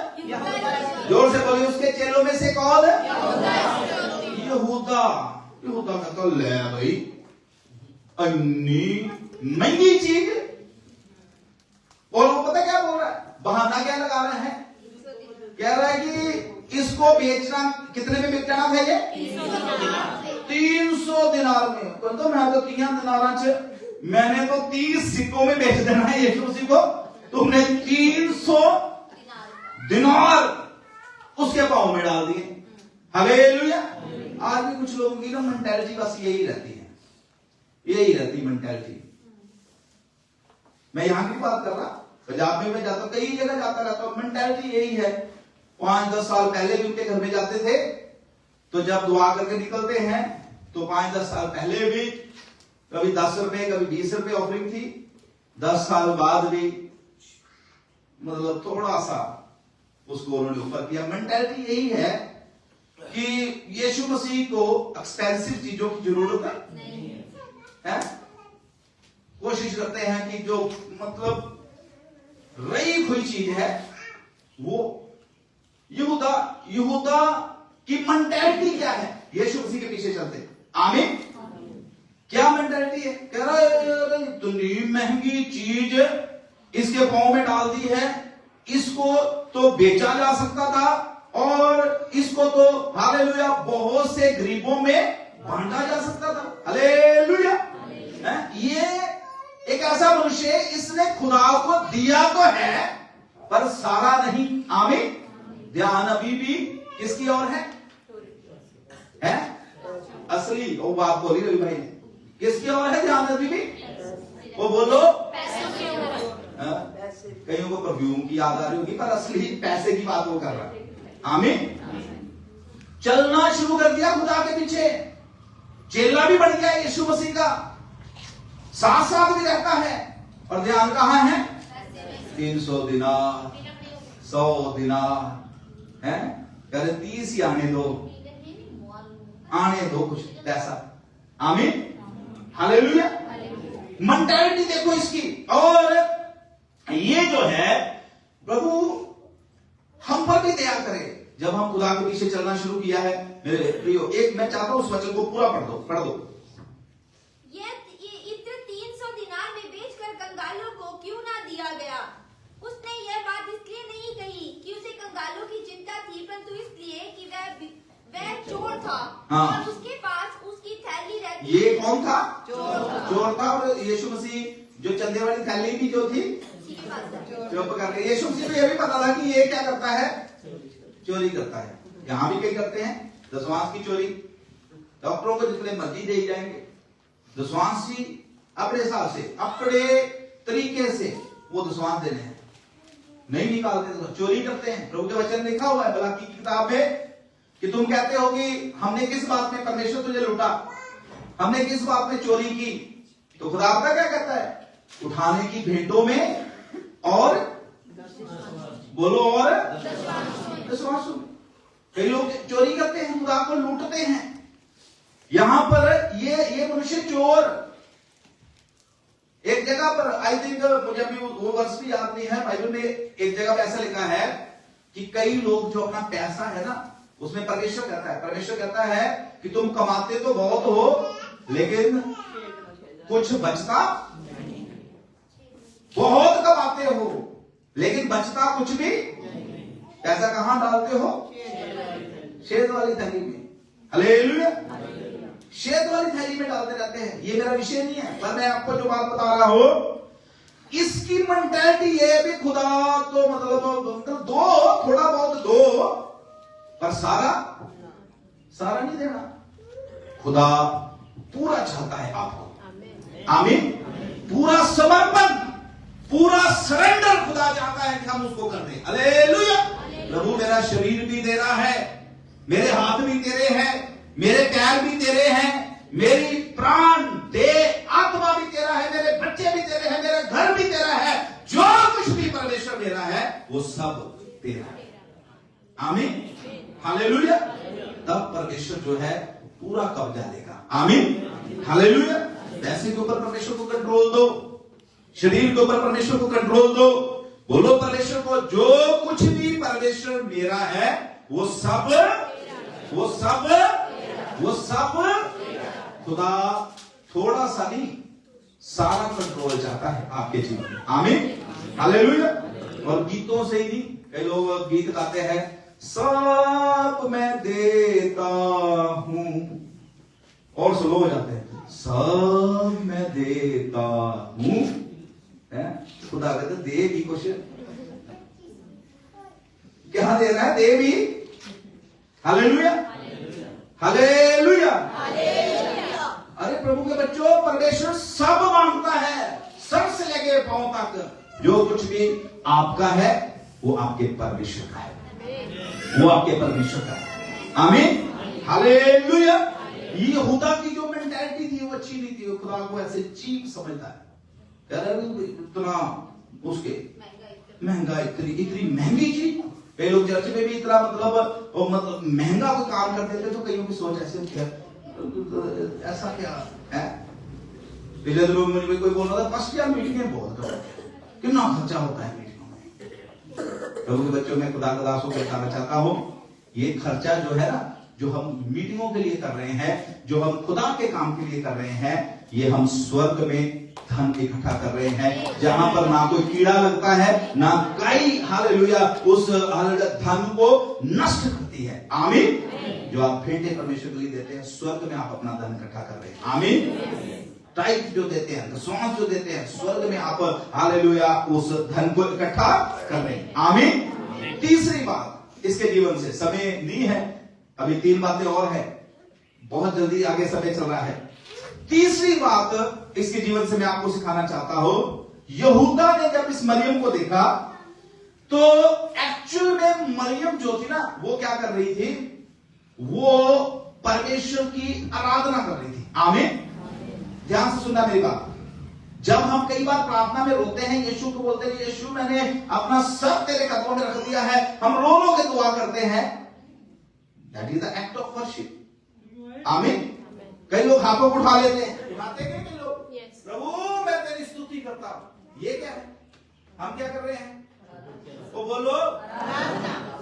जोर से बोलिए, उसके चेलों में से कौन है? यहूदा। यहूदा का तो ले भाई, अन्नी महंगी चीज। और वो पता क्या बोल रहा है, बहाना क्या लगा रहे हैं, कह रहा है कि इसको बेचना कितने में बेचना था ये? 300 दिनार में। तो मैं तो 3 दिनारा च मैंने तो 30 सिक्कों में बेच देना है यीशु मसीह को, तुमने 300 दिनार उसके पांव में डाल दिए। हालेलुया। आज भी कुछ लोगों की ना मेंटालिटी बस यही रहती है, यही रहती मेंटालिटी। मैं यहां की बात कर रहा, पंजाब में मैं जाता, कई जगह जाता रहता हूं, मेंटालिटी यही है। 5-10 साल पहले भी उनके घर में जाते थे, तो जब दुआ करके निकलते हैं तो 5-10 साल पहले भी कभी 10 रुपए कभी 20 रुपए ऑफरिंग थी, 10 साल बाद भी मतलब थोड़ा सा उसको उन्होंने ऊपर किया। मेंटालिटी यही है कि यीशु मसीह को एक्सपेंसिव चीजों की जरूरत है? कोशिश करते हैं कि जो मतलब रही हुई चीज है वो। यहूदा की मेंटालिटी क्या है? यीशु मसीह के पीछे चलते। आमीन। क्या मेंटालिटी है? कह रहा है इतनी महंगी चीज इसके पांव में डाल दी है, इसको तो बेचा जा सकता था और इसको तो हालेलुया बहुत से गरीबों में बांटा जा सकता था। हालेलुया। ये एक ऐसा मनुष्य है, इसने खुदा को दिया तो है पर सारा नहीं। आमीन। ध्यान अभी भी किसकी ओर है? असली वो बात बोली रवि भाई ने, किसकी ओर है ध्यान अभी भी? वो बोलो, कईयों को परफ्यूम की याद आ रही होगी पर असली पैसे की बात वो कर रहा है। आमीन। चलना शुरू कर दिया खुदा के पीछे, चेला भी बन गया यीशु मसीह का, साथ साथ भी रहता है। और ध्यान कहां है? 300 दिनार, 100 दिनार है, कह रहे 30 ही आने दो कुछ पैसा। आमीन। हालेलुया। मेंटालिटी देखो इसकी। और ये जो है प्रभु हम पर भी दया करे जब हम खुदा के पीछे चलना शुरू किया है। मेरे प्रियो, एक मैं चाहता हूं उस वचन को पूरा पढ़ दो। ये इत्र 300 दिनार में बेचकर कंगालों को क्यों ना दिया गया? उसने यह बात इसलिए नहीं कही कि उसे कंगालों की चिंता थी, परंतु इसलिए कि वह चोर था। हाँ। और उसके पास उसकी थैली रहती। ये कौन था? चोर था। और यीशु मसीह जो चंदे वाली थैली भी जो थी चुप कर रहे। यीशु मसीह को यह भी पता था कि ये क्या करता है? चोरी करता है। यहां भी कई करते हैं दशवांश की चोरी। डॉक्टरों को जितने मर्जी दे जाएंगे, दशवांश ही अपने हिसाब से अपने तरीके से वो दशवांश देने हैं, नहीं निकालते तो चोरी करते हैं। प्रभु के वचन लिखा हुआ है मलाकी की किताब में कि तुम कहते हो कि हमने किस बात में परमेश्वर तुझे लूटा, हमने किस बात में चोरी की? तो खुदा आपका क्या कहता है? उठाने की भेंटों में और बोलो और दशवांशों में। कई लोग चोरी करते हैं, खुदा को लूटते हैं। यहां पर ये मनुष्य चोर, एक जगह पर आई थिंक मुझे अभी वो वर्ष भी याद नहीं है, बाइबल में एक जगह पे ऐसा लिखा है कि कई लोग जो अपना पैसा है ना उसमें परमेश्वर कहता है कि तुम कमाते तो बहुत हो लेकिन कुछ बचता, बहुत कमाते हो लेकिन बचता कुछ भी। पैसा कहां डालते हो? शेद वाली थैली में। हालेलुया। शेद वाली थैली में डालते रहते हैं। ये मेरा विषय नहीं है, पर मैं आपको जो बात बता रहा हूं इसकी मेंटालिटी ये भी खुदा तो मतलब दो, थोड़ा बहुत दो, पर सारा नहीं देना। खुदा पूरा चाहता है आपको। आमीन। पूरा समर्पण, पूरा सरेंडर खुदा चाहता है कि हम उसको कर दें। हालेलुया। प्रभु मेरा शरीर भी तेरा है, मेरे हाथ भी तेरे हैं, मेरे पैर भी तेरे हैं, मेरी प्राण देह आत्मा भी तेरा है, मेरे बच्चे भी तेरे हैं, मेरा घर भी तेरा है, जो कुछ भी परमेश्वर मेरा है वो सब तेरा है। आमीन। हालेलुया। तब परमेश्वर जो है पूरा कब्जा लेगा। आमीन। हालेलुया। पैसे के ऊपर परमेश्वर को कंट्रोल दो, शरीर के ऊपर परमेश्वर को कंट्रोल दो। बोलो परमेश्वर को, जो कुछ भी परमेश्वर मेरा है वो सब खुदा थोड़ा सा नहीं, सारा कंट्रोल चाहता है आपके जीवन में। आमीन। हालेलुया। और गीतों से ही नहीं, कई लोग गीत गाते हैं, सब मैं देता हूं, और स्लो हो जाते हैं, सब मैं देता हूं। खुदा कहते दे भी कुछ, क्या दे रहा है? दे भी। हालेलुया। हालेलुया। अरे प्रभु के बच्चों, परमेश्वर सब मांगता है, सर से लेके पांव तक। जो कुछ भी आपका है वो आपके परमेश्वर का है, वो आपके परमेश्वर का है। आमीन। हालेलुया। ये यहूदा की जो मेंटालिटी थी वो अच्छी नहीं थी, वो खुदा को ऐसे चीप समझता है। इतना उसके महंगा, इतनी महंगी चीज। कई लोग चर्च में भी इतना मतलब महंगा कोई काम करते थे, तो कईयों की सोच ऐसे क्या, ऐसा क्या है। पिछले दिनों में मुझे कोई बोल रहा था, फर्स्ट ईयर मीटिंग बहुत करो, कितना खर्चा होता है मीटिंगों में। प्रभु के बच्चों में खुदा का दासों को बताना चाहता हूं, ये खर्चा जो है ना, जो हम मीटिंगों के लिए कर रहे हैं, जो हम खुदा के काम के लिए कर रहे हैं, ये हम स्वर्ग में धन इकट्ठा कर रहे हैं, जहां पर ना कोई कीड़ा लगता है, ना कई हालेलुया उस धन को नष्ट करती है। आमीन। जो आप भेंटे परमेश्वर के लिए देते हैं, स्वर्ग में आप अपना धन इकट्ठा कर रहे हैं। आमीन। टाइप जो देते हैं, दशमांश जो देते हैं, स्वर्ग में आप हालेलुया उस धन को इकट्ठा कर रहे हैं। आमीन। तीसरी बात, इसके जीवन से समय नहीं है, अभी 3 बातें और है, बहुत जल्दी आगे समय चल रहा है। तीसरी बात इसके जीवन से मैं आपको सिखाना चाहता हूं, यहूदा ने जब इस मरियम को देखा तो एक्चुअल में मरियम जो थी ना, वो क्या कर रही थी? वो परमेश्वर की आराधना कर रही थी। आमीन। ध्यान से सुनना मेरी बात। जब हम कई बार प्रार्थना में रोते हैं, यीशु को बोलते हैं, यीशु मैंने अपना सब तेरे कदमों में रख दिया है, हम रो रो के दुआ करते हैं, that is the act of worship. आमीन। कई लोग हाथों को उठा लेते हैं, उठाते हैं कई लोग, प्रभु मैं तेरी स्तुति करता हूं। ये क्या है? हम क्या कर रहे हैं? वो बोलो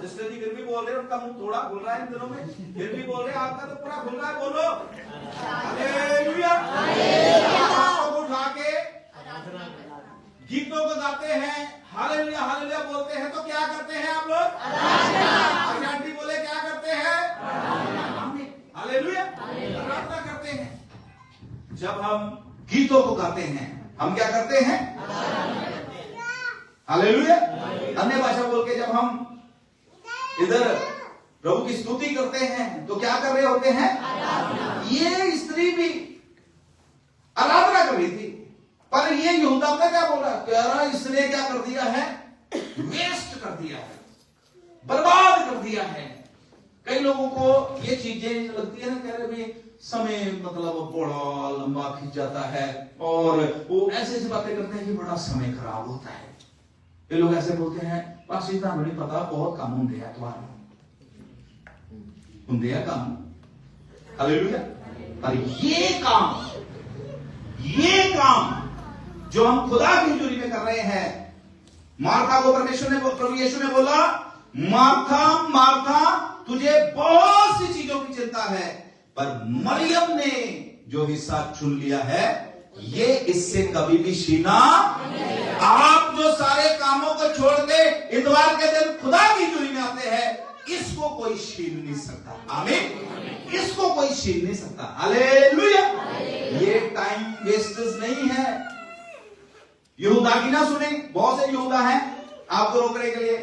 सिस्टर जी, फिर भी बोल रहे हैं, उनका मुंह थोड़ा खुल रहा है इन दिनों में, फिर भी बोल रहे हैं, आपका तो पूरा खुल रहा है। बोलो हालेलुया। हाथों को उठा के गीतों को गाते हैं, हालेलुया हालेलुया बोलते हैं, तो क्या करते हैं आप लोग? आंटी बोले क्या करते हैं? हालेलुया प्रार्थना करते हैं। जब हम गीतों को गाते हैं, हम क्या करते हैं? हालेलुया। अन्य भाषा बोल के जब हम इधर प्रभु की स्तुति करते हैं, तो क्या कर रहे होते हैं? ये स्त्री भी आराधना कर रही थी, पर ये यहूदा ने क्या बोला? कह रहा इसने क्या कर दिया है? वेस्ट कर दिया है, बर्बाद कर दिया है। कई लोगों को ये चीजें लगती है ना, कह रहे भी समय मतलब बड़ा लंबा खिंच जाता है, और वो ऐसे ऐसी बातें करते हैं कि बड़ा समय खराब होता है। ये लोग ऐसे बोलते हैं, पास इतना नहीं पता, बहुत काम होंगे तुम्हारे होंगे काम। हालेलुया। और ये काम जो हम खुदा की हजूरी में कर रहे हैं, मार्था को परमेश्वर ने, प्रभु यीशु ने बोला, मार्था मार्था तुझे बहुत सी चीजों की चिंता है, पर मरियम ने जो हिस्सा चुन लिया है, ये इससे कभी भी छीना। आप जो सारे कामों को छोड़ के इतवार के दिन खुदा की हजूरी में आते हैं, इसको कोई छीन नहीं सकता। आमीन। इसको कोई छीन नहीं सकता। हालेलुया। ये टाइम वेस्टर्स नहीं है। यहूदा की ना सुने। बहुत से यहूदा हैं आपको रोकने के लिए,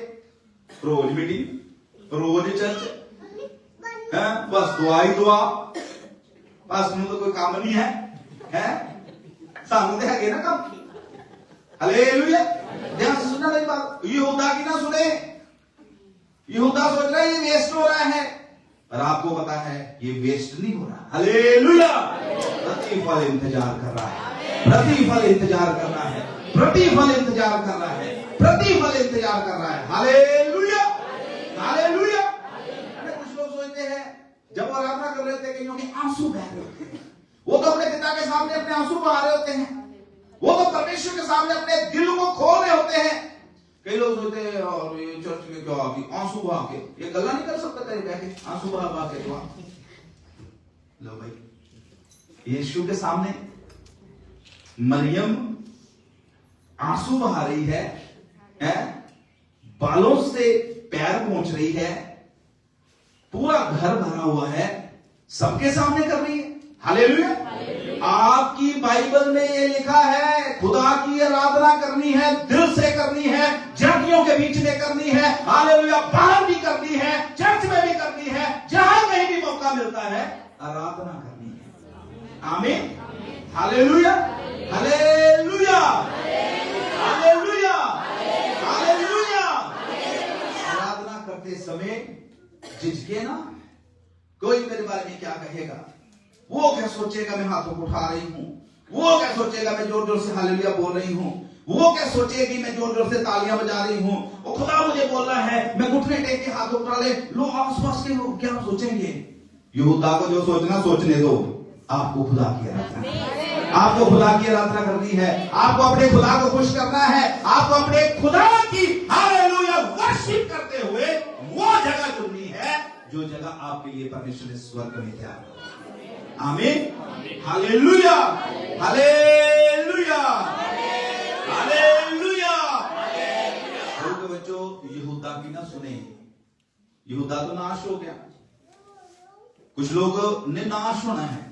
रोज मीटिंग, रोज चर्च, बस दुआ ही दुआ, बस तो कोई काम नहीं है, सामने है ना काम। हालेलुया। ध्यान से सुनना मेरी बात। यहूदा की ना सुने। यहूदा सोच रहा है ये वेस्ट हो रहा है, और आपको पता है ये वेस्ट नहीं हो रहा। हालेलुया। प्रतिफल इंतजार कर रहा है, प्रतिफल इंतजार कर रहा है, प्रतिफल इंतजार कर रहा है, प्रतिफल इंतजार कर रहा है। Hallelujah, hallelujah. कुछ लोग सोचते हैं जब वो आराधना कर रहे थे कईयों के आंसू बह रहे होते हैं, वो तो अपने पिता के सामने अपने आंसू बहा रहे होते हैं, वो तो परमेश्वर के सामने अपने दिल को खोल रहे होते हैं। कई लोग सोचते हैं और ये चर्च में क्या आके आंसू बहा के ये गल्ला नहीं कर सकता तेरे बह के आंसू बहा के दुआ। लो भाई, यीशु के सामने मरियम आंसू बहा रही है, बालों से पैर पहुंच रही है, पूरा घर भरा हुआ है, सबके सामने कर रही है। हालेलुया। आपकी बाइबल में ये लिखा है खुदा की आराधना करनी है, दिल से करनी है, जातियों के बीच में करनी है। हालेलुया। बाहर भी करनी है, चर्च में भी करनी है, जहां कहीं भी मौका मिलता है आराधना करनी है। आमीन। हालेलुया, हालेलुया, हालेलुया, हालेलुया। आराधना करते समय झिझके ना, कोई मेरे बारे में क्या कहेगा, वो क्या सोचेगा मैं हाथों को उठा रही हूं, वो क्या सोचेगा मैं जोर जोर से हालेलुया बोल रही हूं, वो क्या सोचेगी मैं जोर जोर से तालियां बजा रही हूं, और खुदा मुझे बोल रहा है मैं घुटने टेक के हाथ उठा ले, लोग आसपास के लोग क्या सोचेंगे। यहूदा को जो सोचना सोचने दो, आपको खुदा की आराधना, आपको खुदा की आराधना करनी है, आपको अपने खुदा को खुश करना है, आपको अपने खुदा की हालेलुया वर्शिप करते हुए वो जगह चुननी है जो जगह आपके लिए परमेश्वर ने स्वर्ग में तैयार की। आमीन। हालेलुया, हालेलुया, हालेलुया। बच्चों, यहूदा की ना सुने। यहूदा तो नाश हो गया, कुछ लोग ने नाश होना है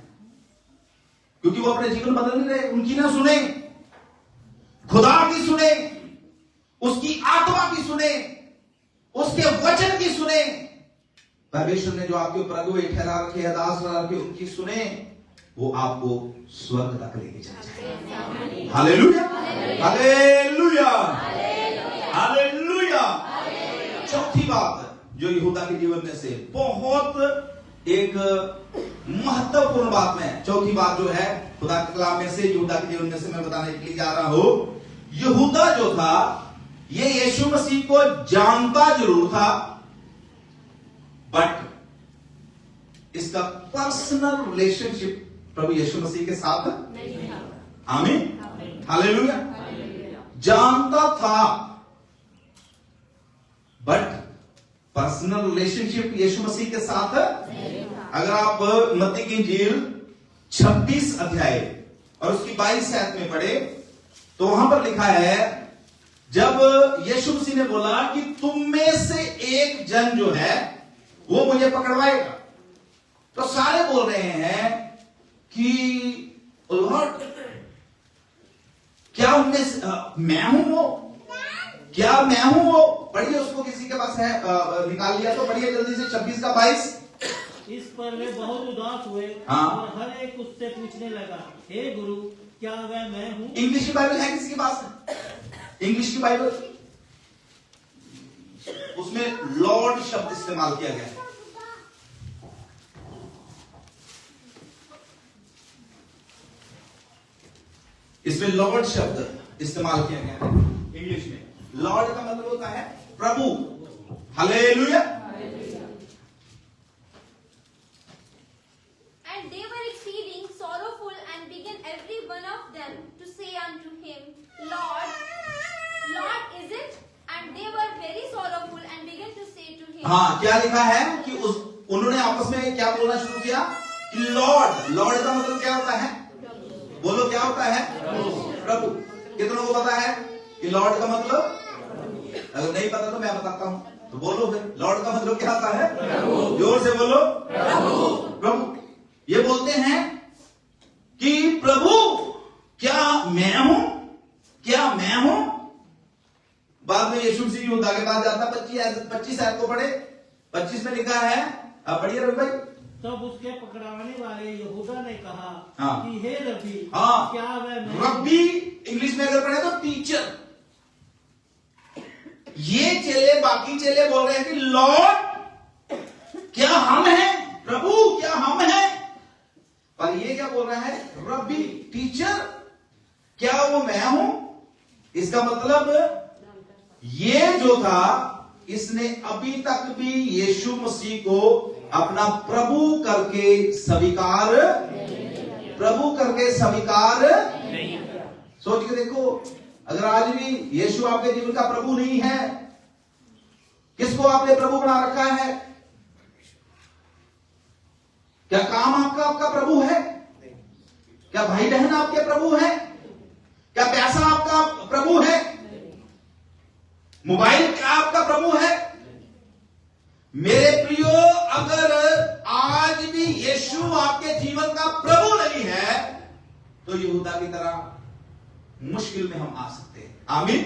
क्योंकि वो अपने जीवन बदल नहीं रहे। उनकी ना सुने, खुदा की सुने, उसकी आत्मा की सुने, उसके वचन की सुने। परमेश्वर ने जो आपके ऊपर अगुवे ठहरा रखे, दास ठहरा रखे, उनकी सुने, वो आपको स्वर्ग तक लेके जाए। हालेलुया, हालेलुया, हालेलुया। चौथी बात जो यहूदा के जीवन में से बहुत एक महत्वपूर्ण बात में, चौथी बात जो है खुदा के कलाम में से, यहूदा के जीवन में से मैं बताने के लिए जा रहा हूं। यहूदा जो था ये यीशु मसीह को जानता जरूर था, बट इसका पर्सनल रिलेशनशिप प्रभु यीशु मसीह के साथ नहीं था। आमीन, हालेलुया। जानता था बट पर्सनल रिलेशनशिप यीशु मसीह के साथ नहीं था। अगर आप मत्ती की इंजील 26 अध्याय और उसकी 22 आयत में पढ़े तो वहां पर लिखा है, जब यीशु मसीह ने बोला कि तुम में से एक जन जो है वो मुझे पकड़वाएगा, तो सारे बोल रहे हैं कि लॉर्ड क्या उनमें मैं हूं वो, क्या मैं हूं वो। पढ़िए उसको, किसी के पास है निकाल लिया तो पढ़िए जल्दी से 26 का 22। इस पर वे बहुत उदास हुए और हर एक उससे पूछने लगा, हे गुरु क्या वह मैं हूं। इंग्लिश की बाइबल है किसी के पास? इंग्लिश की बाइबल, उसमें लॉर्ड शब्द इस्तेमाल किया गया है। इसमें लॉर्ड शब्द इस्तेमाल किया गया है इंग्लिश में। लॉर्ड का मतलब होता है प्रभु। Hallelujah. And they were exceeding sorrowful, and began every one of them to say unto him, Lord, Lord, is it? And they were very sorrowful and began to say to him. हाँ, क्या लिखा है कि उन्होंने आपस में क्या बोलना शुरू किया कि लॉर्ड। लॉर्ड का मतलब क्या होता है? बोलो क्या होता है? प्रभु। कितनों को पता है कि लॉर्ड का मतलब? अगर नहीं पता तो मैं बताता हूं, तो बोलो फिर, लॉर्ड का मतलब क्या होता है? जोर से बोलो, प्रभु। ये बोलते हैं कि प्रभु क्या मैं हूं, क्या मैं यहूदा के पास जाता, 25 आयत को पढ़े। 25 में लिखा है, आप पढ़िए रवि भाई। तब उसके पकड़ाने वाले यहूदा ने कहा हाँ। कि हे रब्बी, हाँ, क्या वह मैं रब्बी इंग्लिश में अगर पढ़े तो टीचर। ये चेले, बाकी चेले बोल रहे हैं कि लॉर्ड क्या हम हैं, प्रभु क्या हम हैं, पर ये क्या बोल रहा है, रब्बी टीचर, क्या वो मैं हूं। इसका मतलब ये जो था, इसने अभी तक भी यीशु मसीह को अपना प्रभु करके स्वीकार नहीं। सोच के देखो, अगर आज भी यीशु आपके जीवन का प्रभु नहीं है, किसको आपने प्रभु बना रखा है? क्या काम आपका प्रभु है? क्या भाई बहन आपके प्रभु है? क्या पैसा आपका प्रभु है? मोबाइल क्या आपका प्रभु है? मेरे प्रियो, अगर आज भी यीशु आपके जीवन का प्रभु नहीं है, तो यहूदा की तरह मुश्किल में हम आ सकते हैं। आमीन।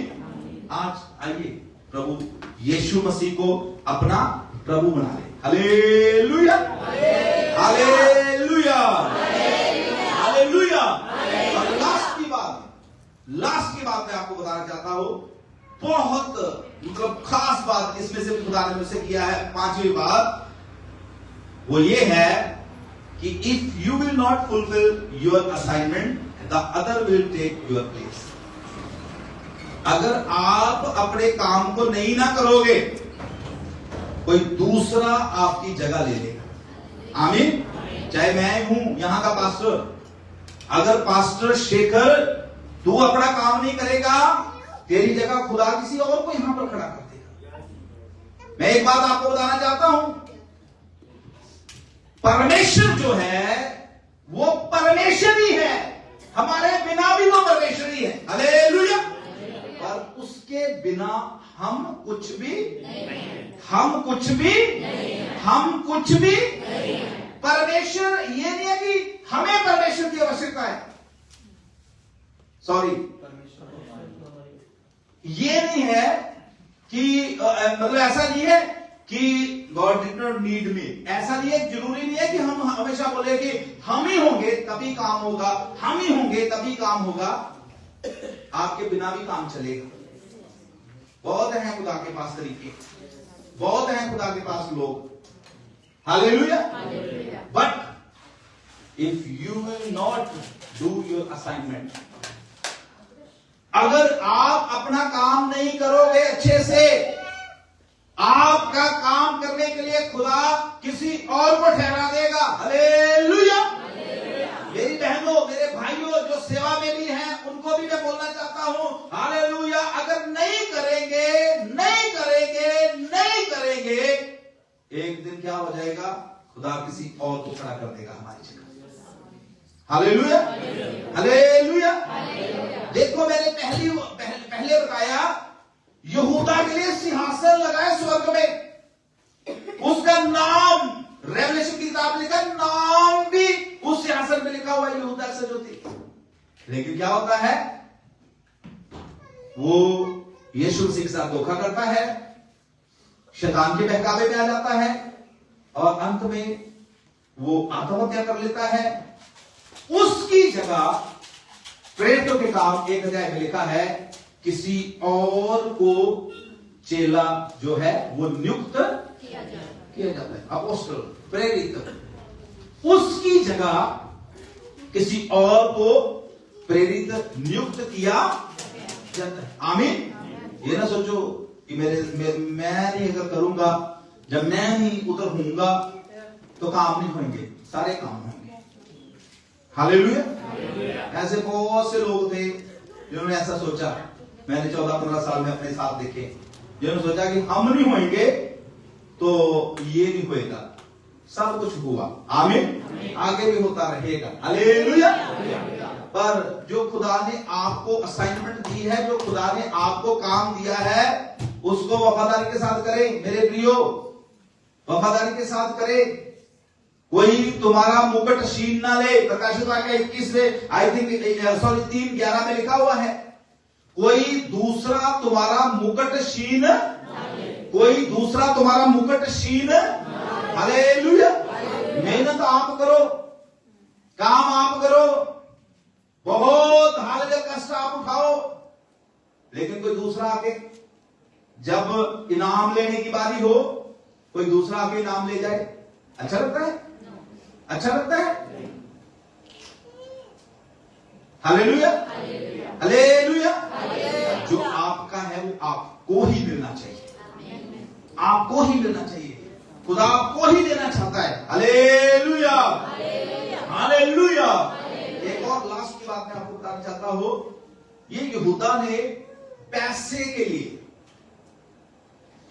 आज आइए प्रभु यीशु मसीह को अपना प्रभु बना ले। हालेलुया, हालेलुया, हालेलुया। और लास्ट की बात मैं आपको बताना चाहता हूं, बहुत मतलब खास बात इसमें से खुदा ने मुझसे किया है। 5वीं बात वो ये है कि if you will not fulfil your assignment, the other will take your place. अगर आप अपने काम को नहीं ना करोगे, कोई दूसरा आपकी जगह ले लेगा। आमीन। चाहे मैं हूं यहां का पास्टर, अगर पास्टर शेखर तू अपना काम नहीं करेगा, तेरी जगह खुदा किसी और को यहां पर खड़ा कर देगा। मैं एक बात आपको बताना चाहता हूं, परमेश्वर जो है वो परमेश्वर ही है, हमारे बिना भी वो परमेश्वर ही है। हालेलुया। पर उसके बिना हम कुछ भी परमेश्वर, ये नहीं है कि हमें परमेश्वर की आवश्यकता है, सॉरी, ये नहीं है कि मतलब ऐसा नहीं है कि God did not need me, ऐसा नहीं है। जरूरी नहीं है कि हम हमेशा बोले कि हम ही होंगे तभी काम होगा, हम ही होंगे तभी काम होगा। आपके बिना भी काम चलेगा। बहुत हैं खुदा के पास तरीके, बहुत हैं खुदा के पास लोग। Hallelujah. But if you will not do your assignment, अगर आप अपना काम नहीं करोगे अच्छे से, आपका काम करने के लिए खुदा किसी और को ठहरा देगा। हालेलुया। मेरी बहनों, मेरे भाइयों जो सेवा में भी हैं, उनको भी मैं बोलना चाहता हूं, हालेलुया। अगर नहीं करेंगे, एक दिन क्या हो जाएगा, खुदा किसी और को खड़ा कर देगा हमारी जगह। Hallelujah, hallelujah. देखो, मैंने पहले बताया, यहूदा के लिए सिंहासन लगाया स्वर्ग में, उसका नाम रेवलेशन की किताब में लिखा, नाम भी उस सिंहासन में लिखा हुआ है, यहूदा से जो थी। लेकिन क्या होता है, वो यीशु मसीह के साथ धोखा करता है, शैतान के बहकावे में आ जाता है, और अंत में वो आत्महत्या कर लेता है। उसकी जगह प्रेरितों के काम 1 अध्याय में लिखा है, किसी और को चेला जो है वो नियुक्त किया जाता है, अपोस्टल, प्रेरित। उसकी जगह किसी और को प्रेरित नियुक्त किया जाता है। आमीन। ये ना सोचो कि मैं नहीं अगर करूंगा, जब मैं नहीं उधर होऊंगा तो काम नहीं होंगे, सारे काम होंगे। हालेलुया। ऐसे बहुत से लोग थे जिन्होंने ऐसा सोचा, मैंने 14-15 साल में अपने साथ देखे, जिन्होंने सोचा कि हम नहीं होंगे तो ये नहीं होएगा। सब कुछ हुआ। आमीन। आगे भी होता रहेगा। हालेलुया। पर जो खुदा ने आपको असाइनमेंट दी है, जो खुदा ने आपको काम दिया है, उसको वफादारी के साथ करें। मेरे प्रियो, वफादारी के साथ करें। कोई तुम्हारा मुकुट छीन ना ले। प्रकाशित वाक्य 21 में, आई थिंक 3:11 में लिखा हुआ है, कोई दूसरा तुम्हारा मुकुटशीन, कोई दूसरा तुम्हारा मुकुटशीन। हालेलुया। मेहनत आप करो, काम आप करो, बहुत हाल कष्ट आप उठाओ, लेकिन कोई दूसरा आके जब इनाम लेने की बारी हो, कोई दूसरा आके इनाम ले जाए, अच्छा लगता है? अच्छा लगता है? Hallelujah, hallelujah. जो आपका है वो आपको ही मिलना चाहिए, आपको ही मिलना चाहिए, खुदा आपको ही देना चाहता है। Hallelujah, hallelujah. एक और लास्ट की बात मैं आपको बताना चाहता हूं, ये यहूदा ने पैसे के लिए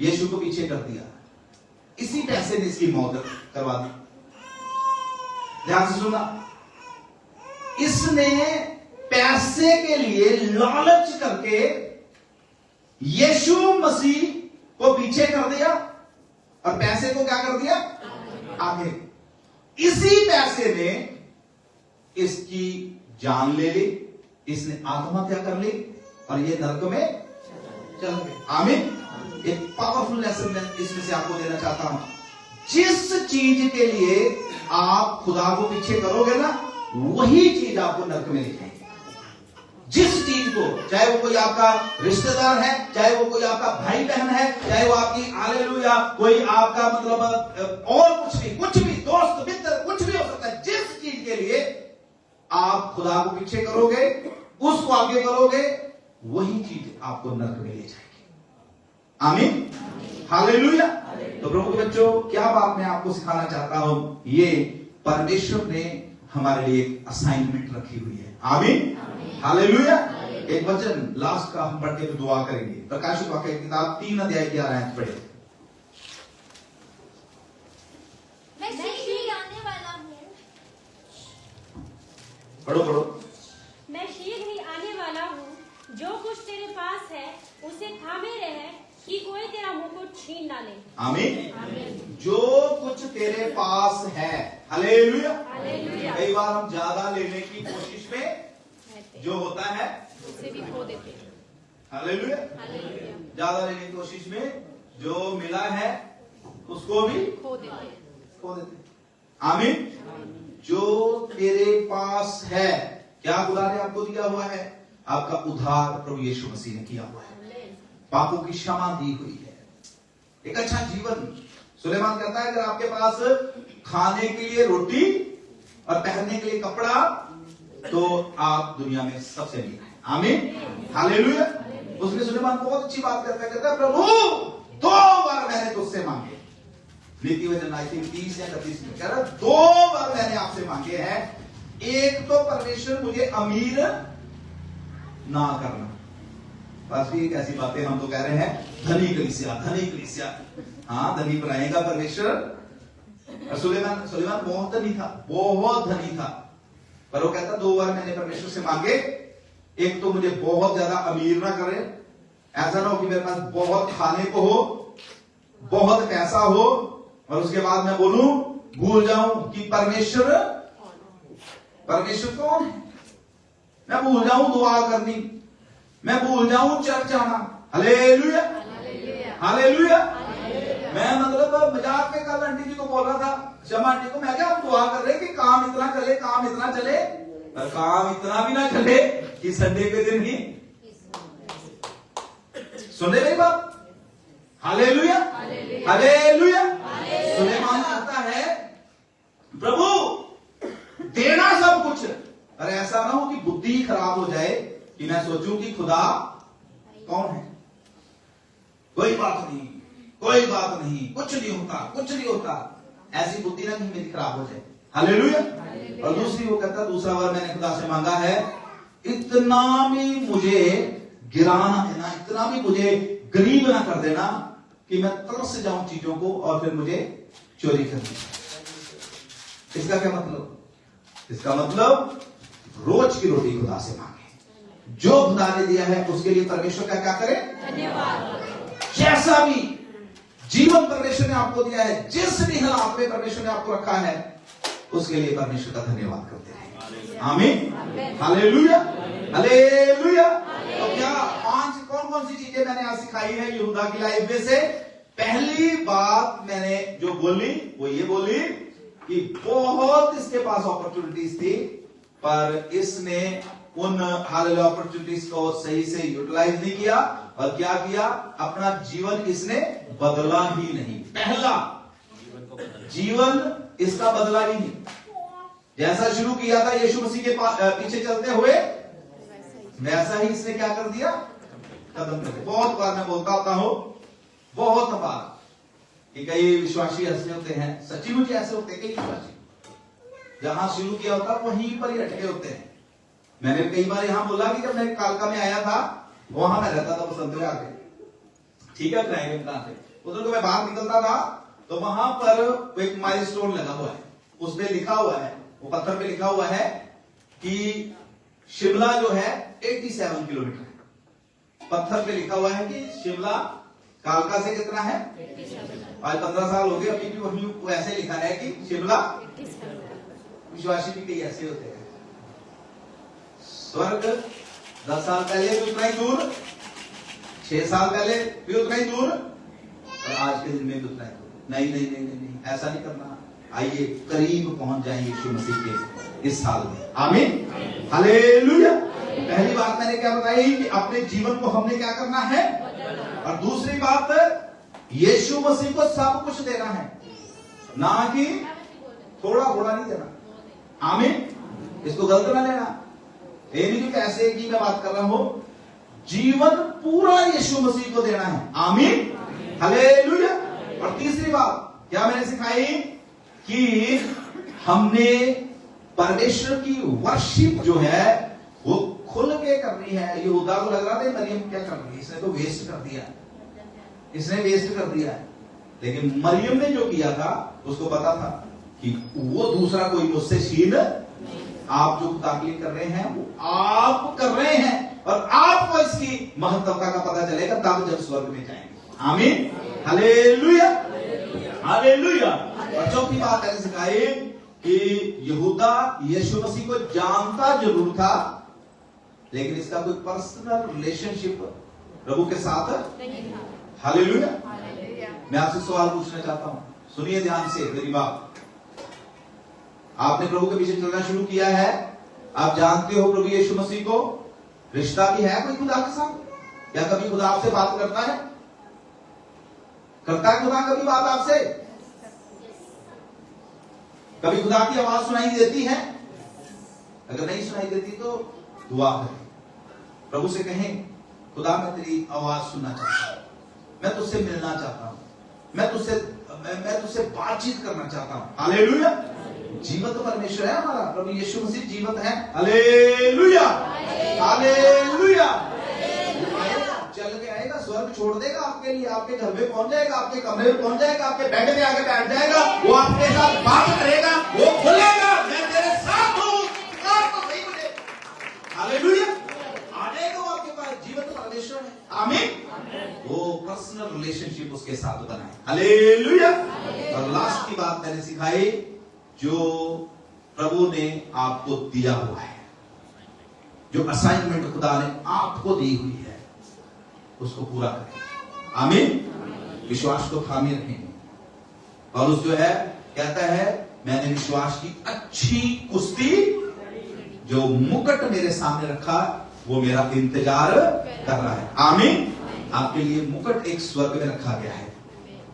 यीशु को पीछे कर दिया, इसी पैसे ने इसकी मौत करवा दी। ध्यान से सुनना, इसने पैसे के लिए लालच करके यीशु मसीह को पीछे कर दिया और पैसे को क्या कर दिया? आगे। इसी पैसे ने इसकी जान ले ली, इसने आत्महत्या कर ली और ये नरक में चल गए। आमीन। एक पावरफुल लेसन मैं इसमें से आपको देना चाहता हूं, जिस चीज के लिए आप खुदा को पीछे करोगे ना, वही चीज आपको नरक में ले जाएगी। जिस चीज को, चाहे वो कोई आपका रिश्तेदार है, चाहे वो कोई आपका भाई बहन है, चाहे वो आपकी हालेलुया कोई आपका मतलब और कुछ भी दोस्त मित्र कुछ भी हो सकता है, जिस चीज के लिए आप खुदा को पीछे करोगे, उसको आगे करोगे, वही चीज आपको नरक में ले जाएगी। आमीन, हालेलुया। तो प्रभु के बच्चों, क्या बात मैं आपको सिखाना चाहता हूं, ये परमेश्वर ने हमारे लिए एक असाइनमेंट रखी हुई है। आमीन, हालेलुया। एक वचन लास्ट का हम पढ़ के दुआ करेंगे। प्रकाशित वाक्य की किताब 3 अध्याय 11 आयत पढ़े। मैं शीघ्र ही आने वाला हूँ। पढ़ो पढ़ो। मैं शीघ्र ही आने वाला हूँ, जो कुछ तेरे पास है उसे थामे रहे, कि कोई तेरा मुकुट छीन ना ले। आमीन। जो कुछ तेरे पास है, हालेलुया। कई बार हम ज्यादा लेने की कोशिश में जो होता है उसे भी खो देते हैं। हालेलुया। ज्यादा लेने की कोशिश में जो मिला है उसको भी खो देते। आमीन। जो तेरे पास है, क्या खुदा ने आपको दिया हुआ है? आपका उद्धार प्रभु यीशु मसीह ने किया हुआ है, पापों की क्षमा दी हुई है, एक अच्छा जीवन। सुलेमान कहता है, अगर आपके पास खाने के लिए रोटी और पहनने के लिए कपड़ा, तो आप दुनिया में सबसे अमीर हैं। आमीन, हालेलुया। उसने सुलेमान बहुत अच्छी बात करता है, कहता है प्रभु 2 बार मैंने तुझसे मांगे। नीति वचन 30 या 31 में कह रहा 2 बार मैंने आपसे मांगे हैं, एक तो परमेश्वर मुझे अमीर ना करना। बस भी एक ऐसी बातें हम तो कह रहे हैं, धनी कलीसिया, धनी कलीसिया। हाँ, धनी बनाएगा परमेश्वर। सुलेमान बहुत धनी था, बहुत धनी था, पर वो कहता 2 बार मैंने परमेश्वर से मांगे, एक तो मुझे बहुत ज्यादा अमीर ना करे, ऐसा ना हो कि मेरे पास बहुत खाने को हो, बहुत पैसा हो, और उसके बाद मैं बोलूं, भूल जाऊं कि परमेश्वर कौन है। मैं भूल जाऊं दुआ करनी, मैं भूल जाऊं चर्च आना। Hallelujah, hallelujah. मैं मतलब मजाक में कल आंटी जी को बोल रहा था, शमा आंटी को, मैं क्या हम दुआ कर रहे कि काम इतना चले, काम इतना चले, पर काम इतना भी ना चले कि संडे के दिन ही सुने मेरी बात। Hallelujah, hallelujah. सुलेमान कहता है प्रभु देना सब कुछ, पर ऐसा ना हो कि बुद्धि खराब हो जाए कि मैं सोचूं कि खुदा कौन है। कोई बात नहीं, कोई बात नहीं, कुछ नहीं होता, कुछ नहीं होता, ऐसी बुद्धि ना कहीं मेरी खराब हो जाए। हालेलुया। और दूसरी वो कहता, दूसरा बार मैंने खुदा से मांगा है, इतना भी मुझे गिराना देना, इतना भी मुझे गरीब ना कर देना कि मैं तरस जाऊं चीजों को और फिर मुझे चोरी करनी। इसका क्या मतलब? इसका मतलब रोज की रोटी खुदा से मांगे, जो खुदा ने दिया है उसके लिए परमेश्वर का क्या करे? धन्यवाद। जैसा भी जीवन परमेश्वर ने आपको दिया है, जिस भी हालात में परमेश्वर ने आपको रखा है, उसके लिए परमेश्वर का धन्यवाद करते हैं। आमीन, हालेलुया। हालेलुया। तो क्या कौन कौन सी चीजें मैंने आज सिखाई है यहूदा की लाइफ में से? पहली बात मैंने जो बोली वो ये बोली कि बहुत इसके पास अपॉर्चुनिटीज थी, पर इसने उन हालेलुया अपॉर्चुनिटीज को सही से यूटिलाइज नहीं किया, और क्या किया? अपना जीवन इसने बदला ही नहीं। पहला, जीवन इसका बदला ही नहीं। जैसा शुरू किया था यीशु मसीह के पीछे चलते हुए, वैसा ही इसने क्या कर दिया? कदम कर दिया। बहुत बार मैं बोलता होता हूं, बहुत बार, कि कई विश्वासी ऐसे होते हैं, सच्ची मुझे ऐसे होते हैं कई विश्वासी, जहां शुरू किया होता वहीं पर ही अटके होते हैं। मैंने कई बार यहां बोला कि जब मैं कालका में आया था, वहां मैं रहता था बसंत विहार पे, ठीक है, कहां से उधर को मैं बाहर निकलता था तो वहां पर एक माइलस्टोन लगा हुआ है, उसमें लिखा हुआ है, वो पत्थर पे लिखा हुआ है कि शिमला जो है 87 किलोमीटर है। पत्थर पे लिखा हुआ है कि शिमला कालका से कितना है? आज 15 साल हो गए, अभी भी वही ऐसे लिखा है कि शिमला। विश्वासी भी कई ऐसे होते हैं। स्वर्ग 10 साल पहले भी उतना ही दूर, 6 साल पहले भी उतना ही दूर, और आज के दिन में भी उतना ही दूर। नहीं नहीं नहीं नहीं, ऐसा नहीं करना। आइए करीब पहुंच जाएंगे यीशु मसीह के इस साल में। आमीन, हालेलुया। पहली बात मैंने क्या बताई कि अपने जीवन को हमने क्या करना है, और दूसरी बात यीशु मसीह को सब कुछ देना है, ना कि थोड़ा थोड़ा नहीं देना। आमीन, इसको गलत ना लेना। ये नहीं कि कैसे की मैं बात कर रहा हूं, जीवन पूरा यीशु मसीह को देना है। आमीन, हालेलुया। और तीसरी बात क्या मैंने सिखाई कि हमने परमेश्वर की वर्शिप जो है वो खुल के करनी है। यहूदा को लग रहा था मरियम क्या कर रही है, इसने तो वेस्ट कर दिया, इसने वेस्ट कर दिया है। लेकिन मरियम ने जो किया था उसको पता था कि वो दूसरा कोई मुझसे छीन, आप जो ताकलीफ कर रहे हैं वो आप कर रहे हैं, और आपको इसकी महत्वता का पता चलेगा तब जब स्वर्ग में जाएंगे। आमीन, हालेलुया, हालेलुया। और चौथी बात मैंने सिखाई कि यहूदा यीशु मसीह को जानता जरूर था, लेकिन इसका कोई पर्सनल रिलेशनशिप प्रभु के साथ नहीं था। हालेलुया। मैं आपसे सवाल पूछना चाहता हूं, सुनिए ध्यान से मेरी बात। आपने प्रभु के पीछे चलना शुरू किया है, आप जानते हो प्रभु यीशु मसीह को, रिश्ता भी है कोई खुदा के साथ? क्या कभी खुदा आपसे बात करता है? करता है खुदा कभी बात आपसे? कभी खुदा की आवाज सुनाई देती है? अगर नहीं सुनाई देती तो दुआ करें, प्रभु से कहें खुदा मैं तेरी आवाज सुनना चाहता हूं, मैं तुझसे मिलना चाहता हूं, मैं तुझसे बातचीत करना चाहता हूं। हालेलुया। जीवत परमेश्वर है हमारा, प्रभु यीशु मसीह जीवत है। Hallelujah, hallelujah. चल के आएगा, स्वर्ग छोड़ देगा आपके लिए, आपके घर में पहुंच जाएगा, आपके कमरे में पहुंच जाएगा, आपके बेड में आके बैठ जाएगा, वो आपके साथ बात करेगा, वो बोलेगा मैं तेरे साथ हूं, तो सही मुझे। हालेलुया। आ जाएगा वो आपके पास, जीवत परमेश्वर है। आमीन। वो पर्सनल रिलेशनशिप उसके साथ बनाए। हालेलुया। और लास्ट की बात मैंने सिखाई, जो प्रभु ने आपको दिया हुआ है, जो असाइनमेंट खुदा ने आपको दी हुई है, उसको पूरा करें। आमीन। विश्वास को थामे रखें। पौलुस जो है कहता है मैंने विश्वास की अच्छी कुश्ती, जो मुकुट मेरे सामने रखा वो मेरा इंतजार कर रहा है। आमीन। आपके लिए मुकुट एक स्वर्ग में रखा गया है,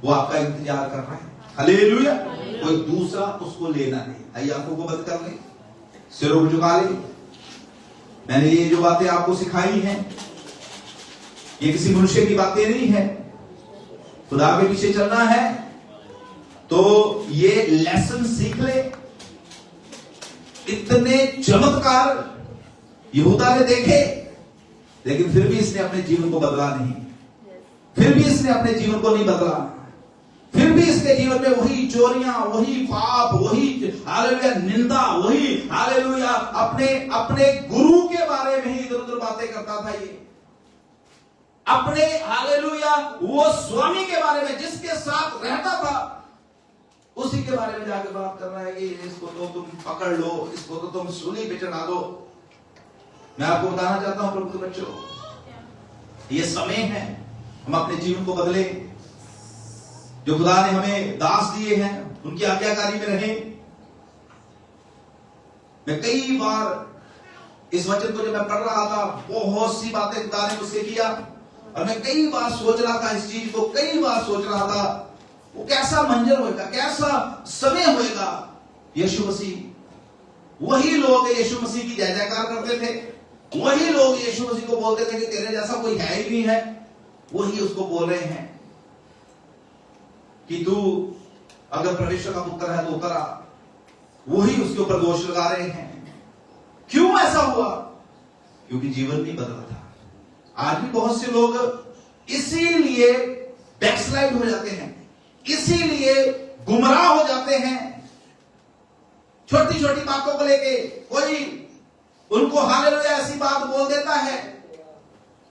वो आपका इंतजार कर रहा है। हालेलुया। कोई दूसरा उसको लेना नहीं। आइए आंखों को बंद कर लें, सिरों को झुका लें। मैंने ये जो बातें आपको सिखाई हैं, ये किसी मनुष्य की बातें नहीं है। खुदा के पीछे चलना है तो ये लेसन सीख ले। इतने चमत्कार यहूदा ने देखे, लेकिन फिर भी इसने अपने जीवन को बदला नहीं, फिर भी इसने अपने जीवन को नहीं बदला, फिर भी इसके जीवन में वही चोरियां, वही पाप, वही हालेलुया निंदा, वही हालेलुया अपने गुरु के बारे में ही इधर उधर बातें करता था। ये अपने हालेलुया वो स्वामी के बारे में जिसके साथ रहता था उसी के बारे में जाकर बात कर रहा है कि इसको तो तुम पकड़ लो, इसको तो तुम सूली पे चढ़ा दो। मैं आपको बताना चाहता हूं प्रभु के बच्चों, ये समय है हम अपने जीवन को बदले। जो खुदा ने हमें दास दिए हैं उनकी आज्ञाकारी में रहें। मैं कई बार इस वचन को जब मैं पढ़ रहा था, बहुत सी बातें खुदा ने मुझसे किया और मैं कई बार सोच रहा था इस चीज को, कई बार सोच रहा था वो कैसा मंजर होगा, कैसा समय होगा। यीशु मसीह, वही लोग यीशु मसीह की जय जयकार करते थे, वही लोग यीशु मसीह को बोलते थे कि तेरे जैसा कोई है ही नहीं है, वही उसको बोल रहे हैं कि तू अगर परमेश्वर का पुत्र है तो उतर आ। वही उसके ऊपर दोष लगा रहे हैं। क्यों ऐसा हुआ? क्योंकि जीवन नहीं बदला था। आज भी बहुत से लोग इसीलिए बैकस्लाइड हो जाते हैं, इसीलिए गुमराह हो जाते हैं। छोटी छोटी बातों को लेके कोई उनको हालेलुया ऐसी बात बोल देता है,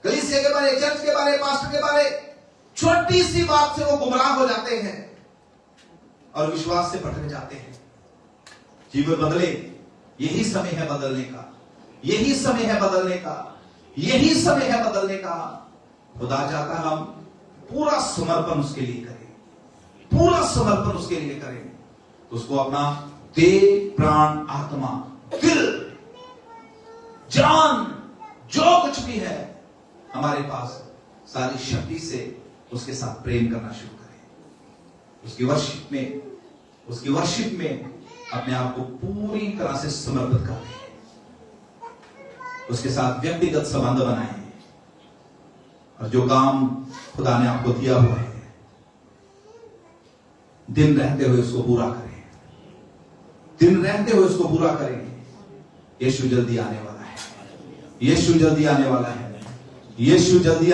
कलीसिया के बारे, चर्च के बारे, पास्टर के बारे, छोटी सी बात से वो गुमराह हो जाते हैं और विश्वास से भटक जाते हैं। जीवन बदले, यही समय है बदलने का, यही समय है बदलने का, यही समय है बदलने का। खुदा चाहता हम पूरा समर्पण उसके लिए करें, पूरा समर्पण उसके लिए करें। तो उसको अपना देह, प्राण, आत्मा, दिल, जान, जो कुछ भी है हमारे पास, सारी शक्ति से उसके साथ प्रेम करना शुरू करें। उसकी वर्शिप में अपने आप को पूरी तरह से समर्पित करें, उसके साथ व्यक्तिगत संबंध बनाएं और जो काम खुदा ने आपको दिया हुआ है दिन रहते हुए उसको पूरा करें, दिन रहते हुए उसको पूरा करें। यीशु जल्दी आने वाला है, यीशु जल्दी आने वाला है, यीशु जल्दी